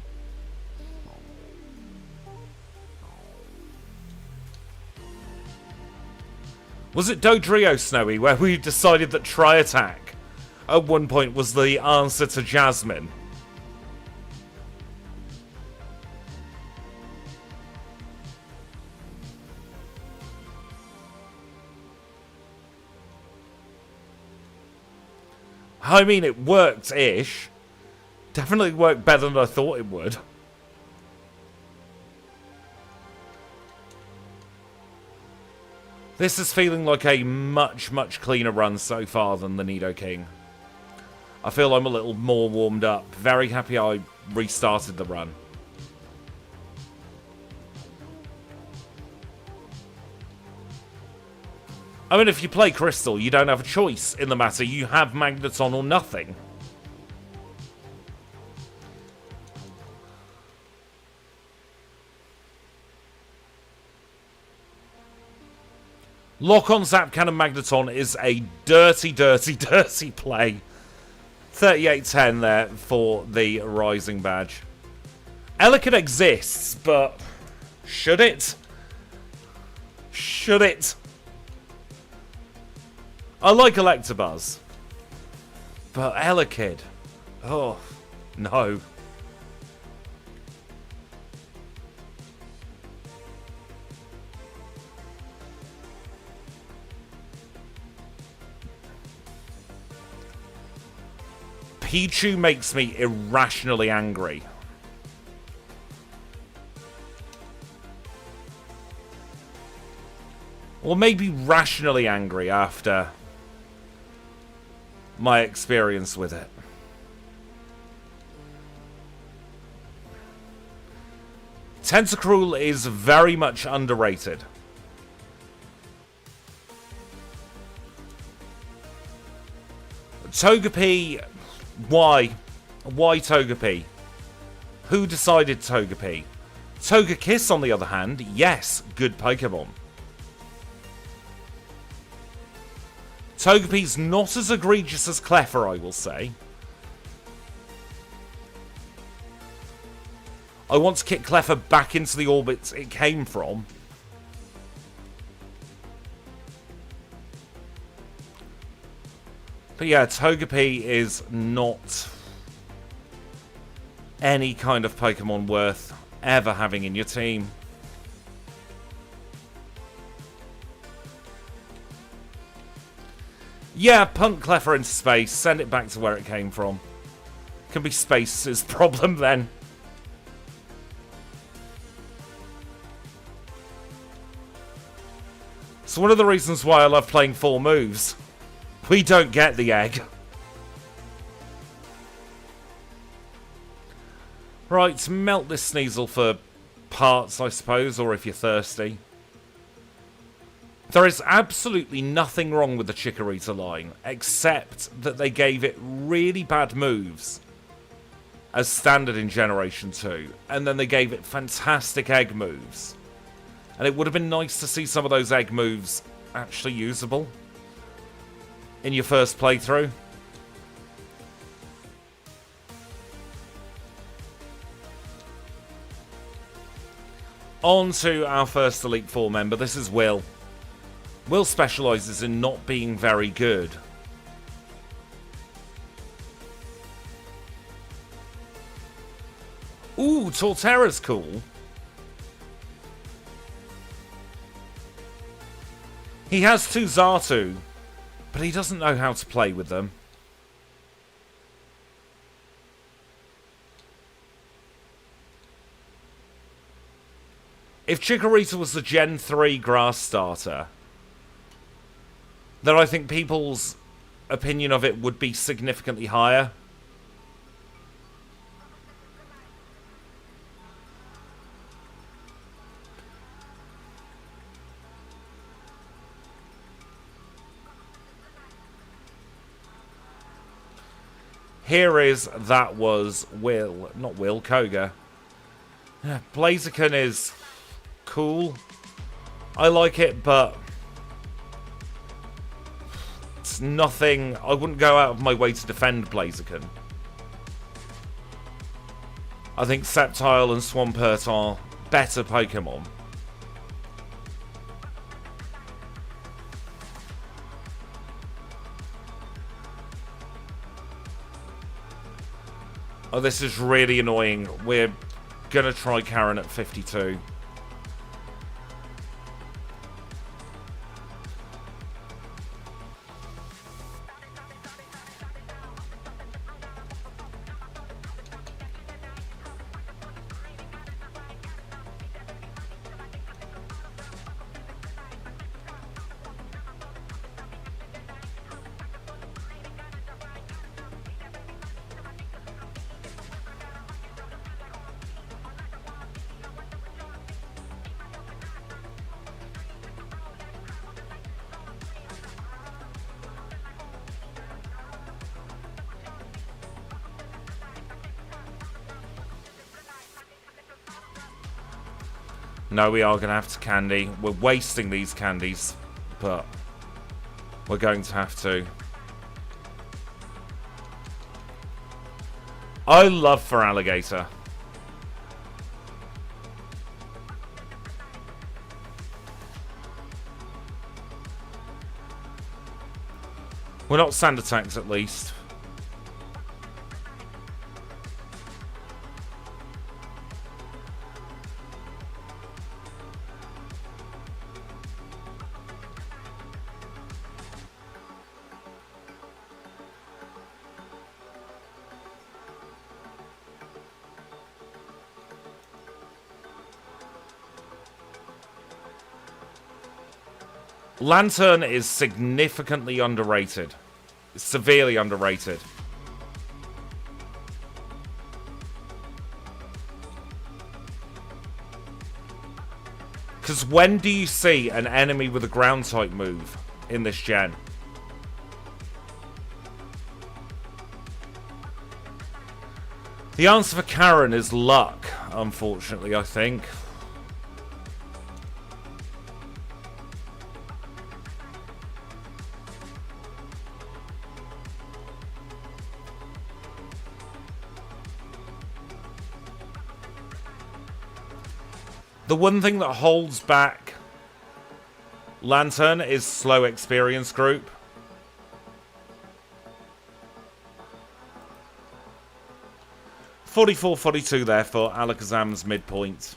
Was it Dodrio, Snowy, where we decided that Tri-Attack at one point was the answer to Jasmine? I mean, it worked-ish. Definitely worked better than I thought it would. This is feeling like a much, much cleaner run so far than the Nidoking. I feel I'm a little more warmed up. Very happy I restarted the run. I mean, if you play Crystal, you don't have a choice in the matter. You have Magneton or nothing. Lock on Zap Cannon Magneton is a dirty, dirty, dirty play. 38-10 there for the Rising Badge. Elekid exists, but should it? Should it? I like Electabuzz, but Elekid, oh, no. Pichu makes me irrationally angry. Or maybe rationally angry after my experience with it. Tentacruel is very much underrated. Togepi, why? Why Togepi? Who decided Togepi? Togekiss, on the other hand, yes, good Pokemon. Togepi's not as egregious as Clefairy, I will say. I want to kick Clefairy back into the orbit it came from. But yeah, Togepi is not any kind of Pokemon worth ever having in your team. Yeah, punt Clefairy into space, send it back to where it came from. Can be Space's problem then. It's one of the reasons why I love playing 4 moves. We don't get the egg. Right, melt this Sneasel for parts, I suppose, or if you're thirsty. There is absolutely nothing wrong with the Chikorita line, except that they gave it really bad moves as standard in Generation 2, and then they gave it fantastic egg moves. And it would have been nice to see some of those egg moves actually usable in your first playthrough. On to our first Elite Four member. This is Will. Will specialises in not being very good. Ooh, Torterra's cool. He has two Xatu, but he doesn't know how to play with them. If Chikorita was the Gen 3 grass starter, then I think people's opinion of it would be significantly higher. That was Will, not Will, Koga. Blaziken is cool. I like it, but it's nothing. I wouldn't go out of my way to defend Blaziken. I think Sceptile and Swampert are better Pokemon. Oh, this is really annoying. We're gonna try Karen at 52. No, we are going to have to candy. We're wasting these candies, but we're going to have to. I love for Alligator. We're not sand attacks, at least. Lantern is significantly underrated. Severely underrated. Because when do you see an enemy with a ground type move in this gen? The answer for Karen is luck, unfortunately, I think. The one thing that holds back Lantern is slow experience group. $44.42 there for Alakazam's midpoint.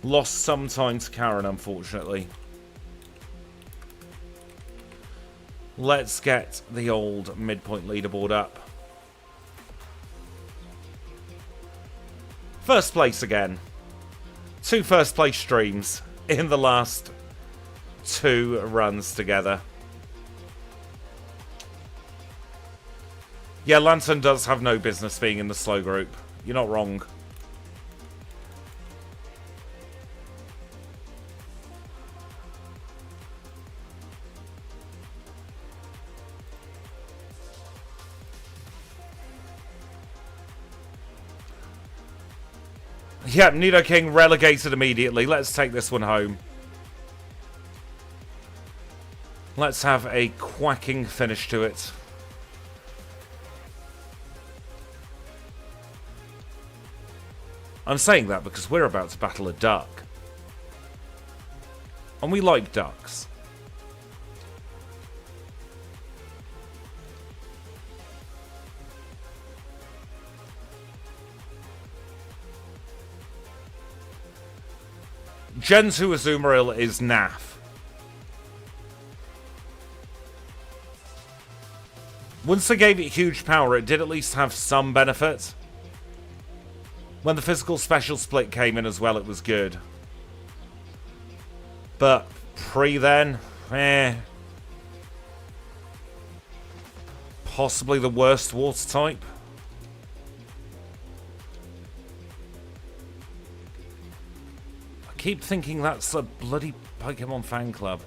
Lost some time to Karen, unfortunately. Let's get the old midpoint leaderboard up. First place again. 2 first place streams in the last 2 runs together. Yeah, Lantern does have no business being in the slow group. You're not wrong. Yep, Nidoking relegated immediately. Let's take this one home. Let's have a quacking finish to it. I'm saying that because we're about to battle a duck. And we like ducks. Gen 2 Azumarill is naff. Once they gave it huge power, it did at least have some benefit. When the physical special split came in as well, it was good. But pre then, possibly the worst water type. I keep thinking that's a bloody Pokemon fan club.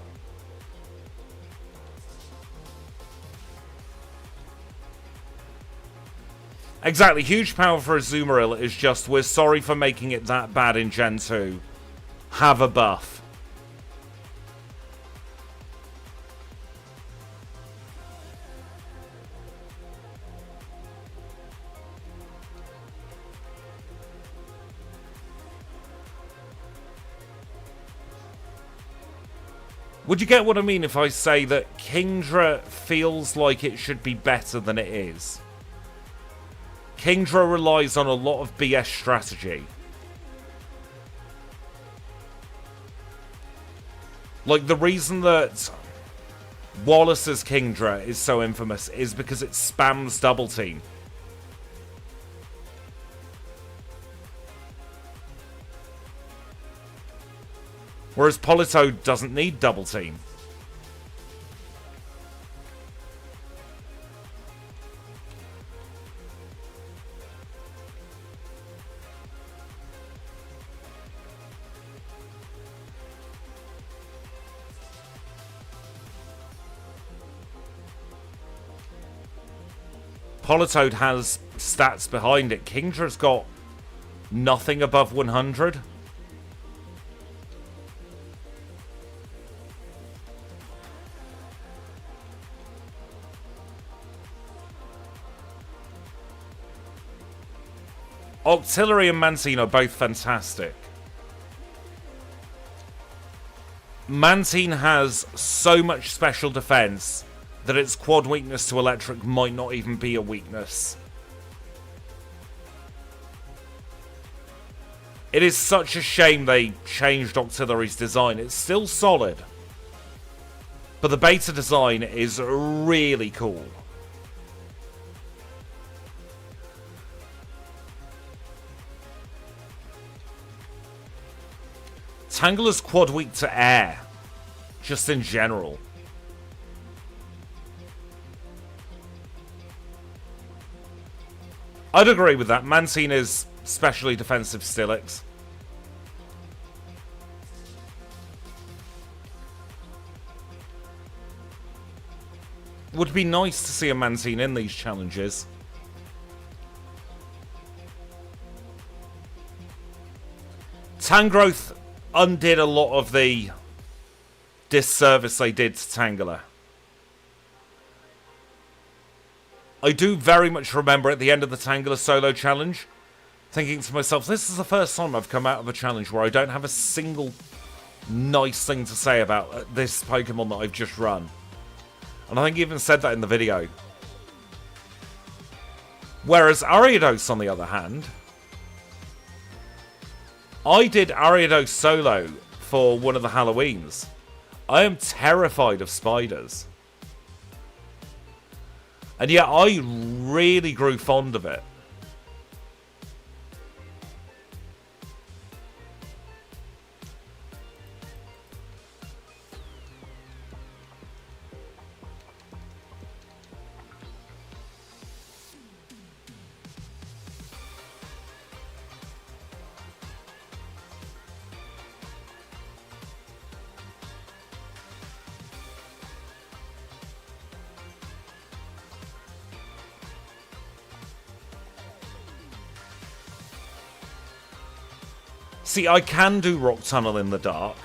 Exactly, huge power for Azumarill is just, we're sorry for making it that bad in Gen 2. Have a buff. Would you get what I mean if I say that Kingdra feels like it should be better than it is? Kingdra relies on a lot of BS strategy. Like, the reason that Wallace's Kingdra is so infamous is because it spams double team. Whereas Politoed doesn't need double team. Politoed has stats behind it. Kingdra's got nothing above 100. Octillery and Mantine are both fantastic. Mantine has so much special defense that its quad weakness to electric might not even be a weakness. It is such a shame they changed Octillery's design. It's still solid, but the beta design is really cool. Tangela's quad weak to air, just in general. I'd agree with that. Mantine is specially defensive Steelix. Would be nice to see a Mantine in these challenges. Tangrowth undid a lot of the disservice they did to Tangela. I do very much remember at the end of the Tangela solo challenge thinking to myself, this is the first time I've come out of a challenge where I don't have a single nice thing to say about this Pokemon that I've just run. And I think I even said that in the video. Whereas Ariados, on the other hand, I did Ariados solo for one of the Halloweens. I am terrified of spiders. And yet I really grew fond of it. See, I can do Rock Tunnel in the dark.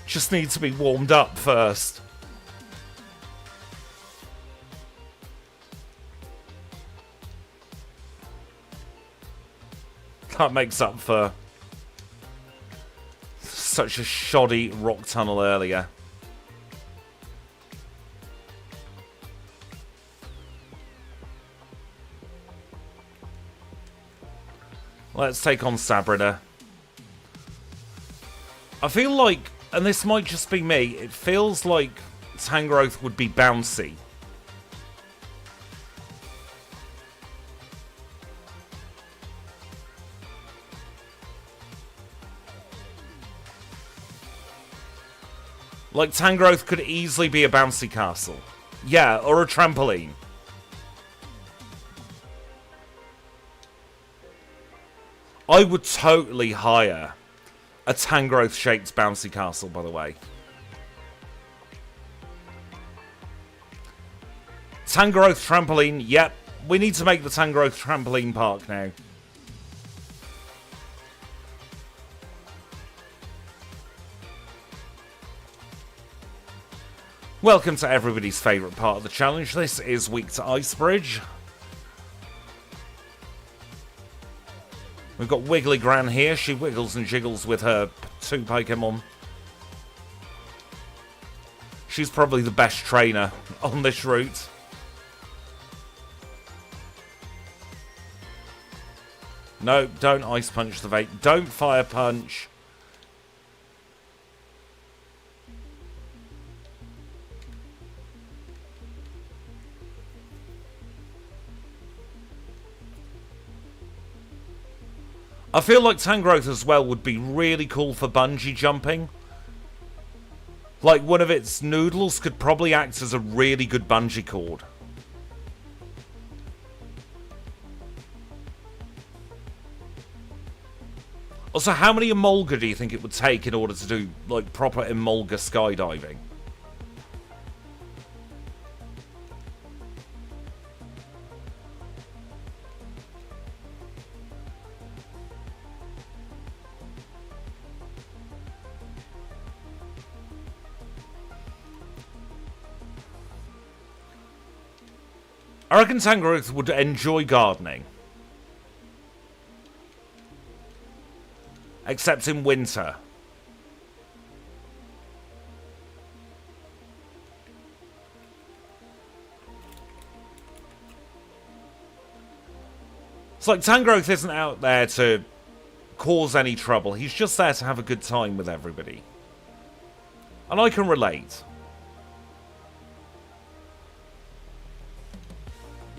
Just need to be warmed up first. That makes up for such a shoddy Rock Tunnel earlier. Let's take on Sabrina. I feel like, and this might just be me, it feels like Tangrowth would be bouncy. Like, Tangrowth could easily be a bouncy castle. Yeah, or a trampoline. I would totally hire a Tangrowth-shaped bouncy castle, by the way. Tangrowth trampoline, yep. We need to make the Tangrowth trampoline park now. Welcome to everybody's favourite part of the challenge. This is Week to Ice Bridge. We've got Wiggly Gran here. She wiggles and jiggles with her 2 Pokemon. She's probably the best trainer on this route. No, don't Ice Punch the vape. Don't Fire Punch. I feel like Tangrowth as well would be really cool for bungee jumping. Like, one of its noodles could probably act as a really good bungee cord. Also, how many Emolga do you think it would take in order to do, like, proper Emolga skydiving? I reckon Tangrowth would enjoy gardening. Except in winter. It's like Tangrowth isn't out there to cause any trouble. He's just there to have a good time with everybody. And I can relate.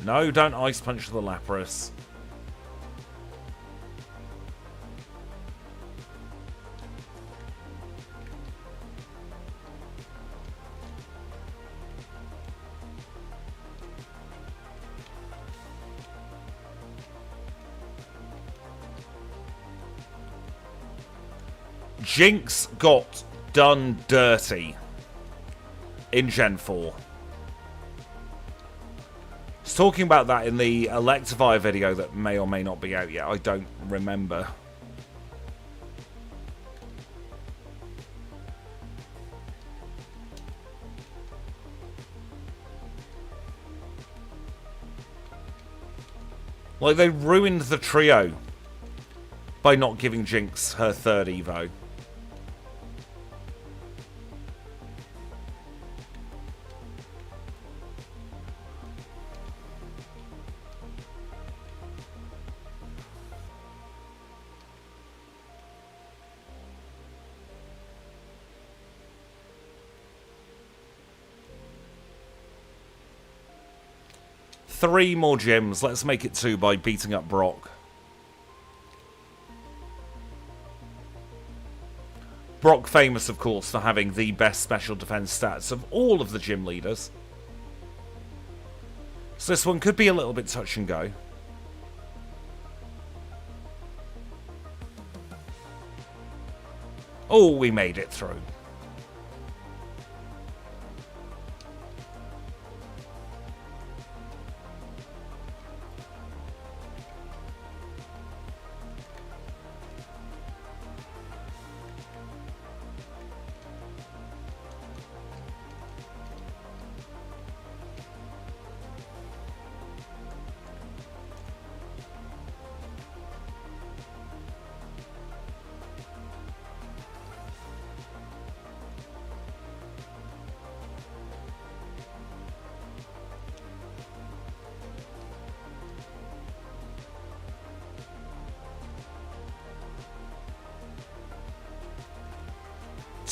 No, don't Ice Punch the Lapras. Jinx got done dirty in Gen 4. I was talking about that in the Electivire video that may or may not be out yet. I don't remember. Like, they ruined the trio by not giving Jinx her 3rd Evo. Three more gyms. Let's make it 2 by beating up Brock. Brock famous, of course, for having the best special defense stats of all of the gym leaders. So this one could be a little bit touch and go. Oh, we made it through.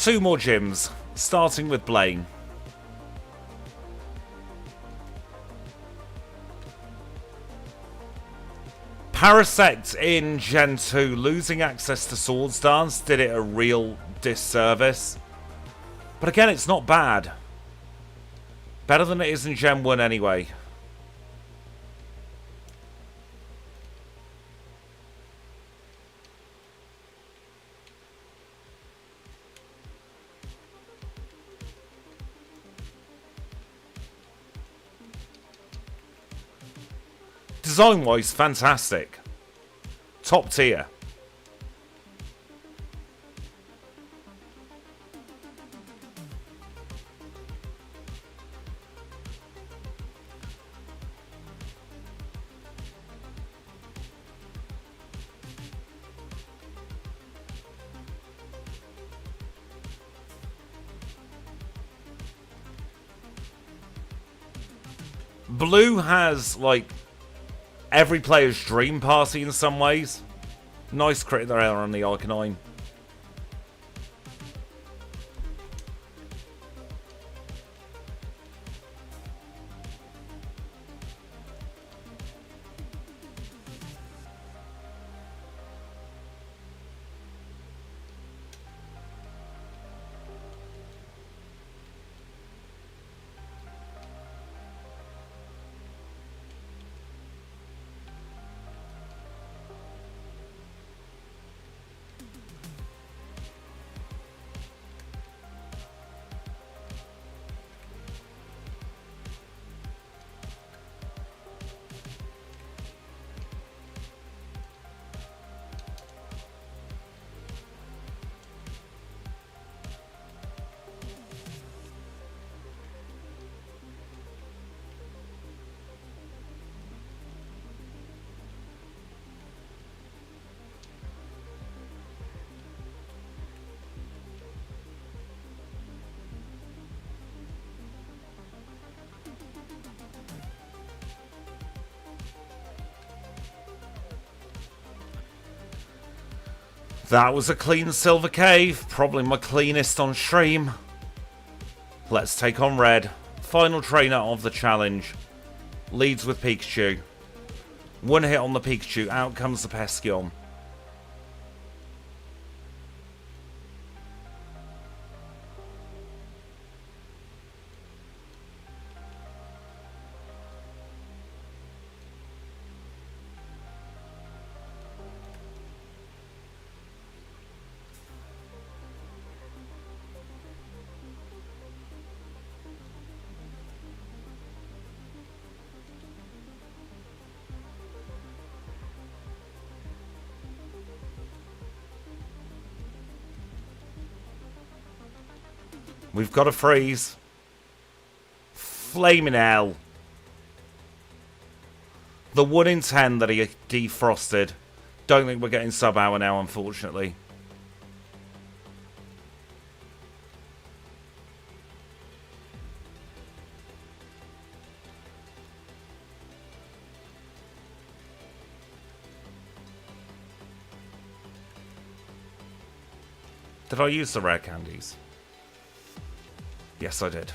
2 more gyms, starting with Blaine. Parasect in Gen 2, losing access to Swords Dance did it a real disservice. But again, it's not bad. Better than it is in Gen 1 anyway. Design-wise, fantastic. Top tier. Blue has, like, every player's dream party in some ways. Nice crit there on the Arcanine. That was a clean Silver Cave, probably my cleanest on stream. Let's take on Red. Final trainer of the challenge. Leads with Pikachu. One hit on the Pikachu, out comes the Peskeon. We've got a freeze. Flaming hell. The 1 in 10 that he defrosted. Don't think we're getting sub-hour now, unfortunately. Did I use the rare candies? Yes, I did.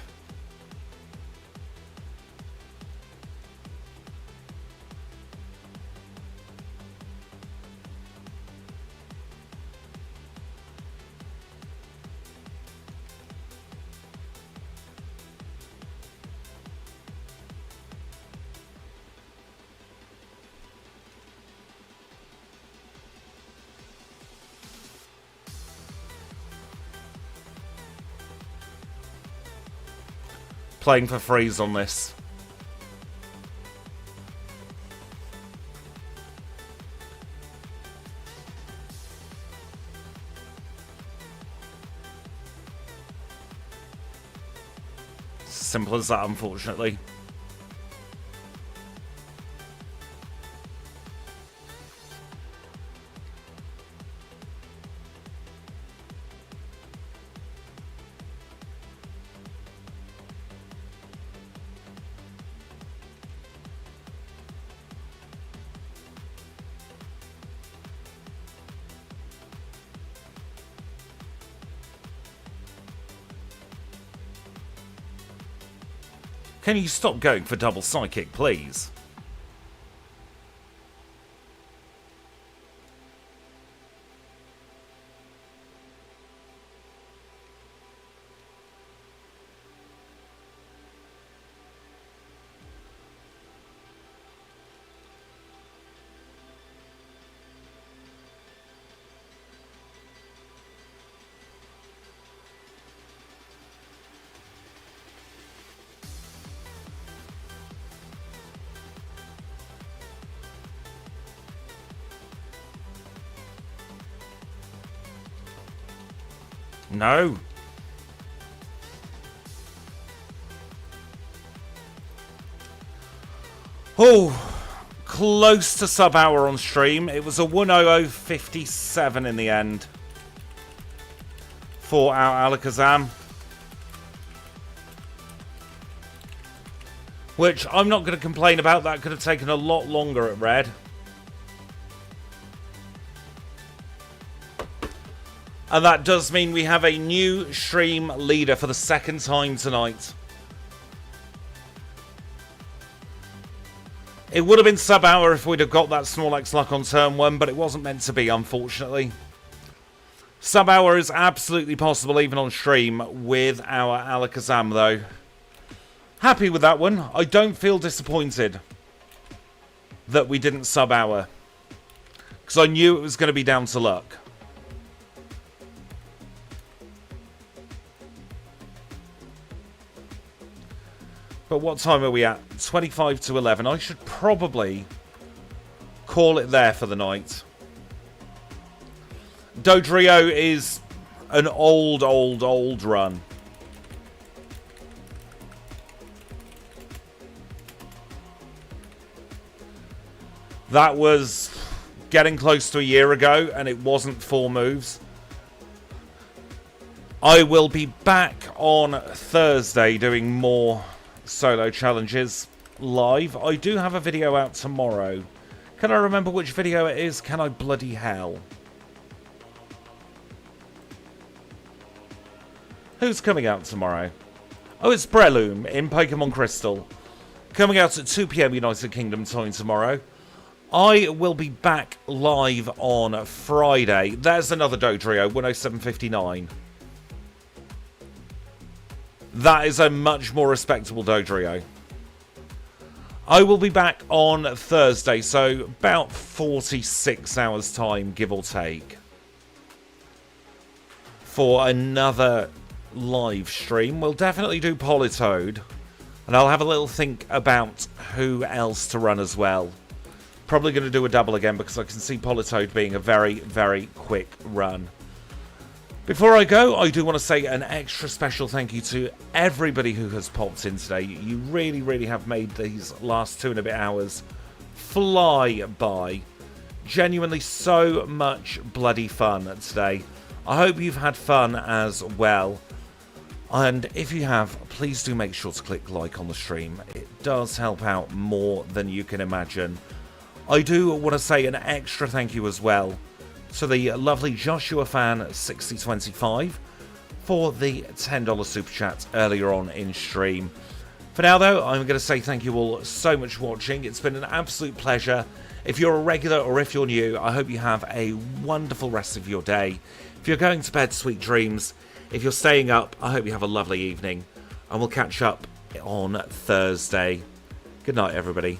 Playing for freeze on this. Simple as that, unfortunately. Can you stop going for double psychic, please? No. Oh, close to sub-hour on stream. It was a 1:00:57 in the end for our Alakazam. Which I'm not going to complain about. That could have taken a lot longer at red. And that does mean we have a new stream leader for the second time tonight. It would have been sub-hour if we'd have got that Snorlax luck on turn 1, but it wasn't meant to be, unfortunately. Sub-hour is absolutely possible even on stream with our Alakazam, though. Happy with that one. I don't feel disappointed that we didn't sub-hour, because I knew it was going to be down to luck. But what time are we at? 25 to 11. I should probably call it there for the night. Dodrio is an old run. That was getting close to a year ago, and it wasn't 4 moves. I will be back on Thursday doing more solo challenges live. I do have a video out tomorrow. Can I remember which video it is? Can I bloody hell? Who's coming out tomorrow? Oh, it's Breloom in Pokemon Crystal. Coming out at 2 PM United Kingdom time tomorrow. I will be back live on Friday. There's another Dodrio, 1:07:59. That is a much more respectable Dodrio. I will be back on Thursday, so about 46 hours time, give or take, for another live stream. We'll definitely do Politoed, and I'll have a little think about who else to run as well. Probably going to do a double again because I can see Politoed being a very, very quick run. Before I go, I do want to say an extra special thank you to everybody who has popped in today. You really, really have made these last 2 and a bit hours fly by. Genuinely so much bloody fun today. I hope you've had fun as well. And if you have, please do make sure to click like on the stream. It does help out more than you can imagine. I do want to say an extra thank you as well to the lovely Joshua Fan 6025 for the $10 super chat earlier on in stream. For now though, I'm going to say thank you all so much for watching. It's been an absolute pleasure. If you're a regular or if you're new, I hope you have a wonderful rest of your day. If you're going to bed, sweet dreams. If you're staying up, I hope you have a lovely evening. And we'll catch up on Thursday. Good night, everybody.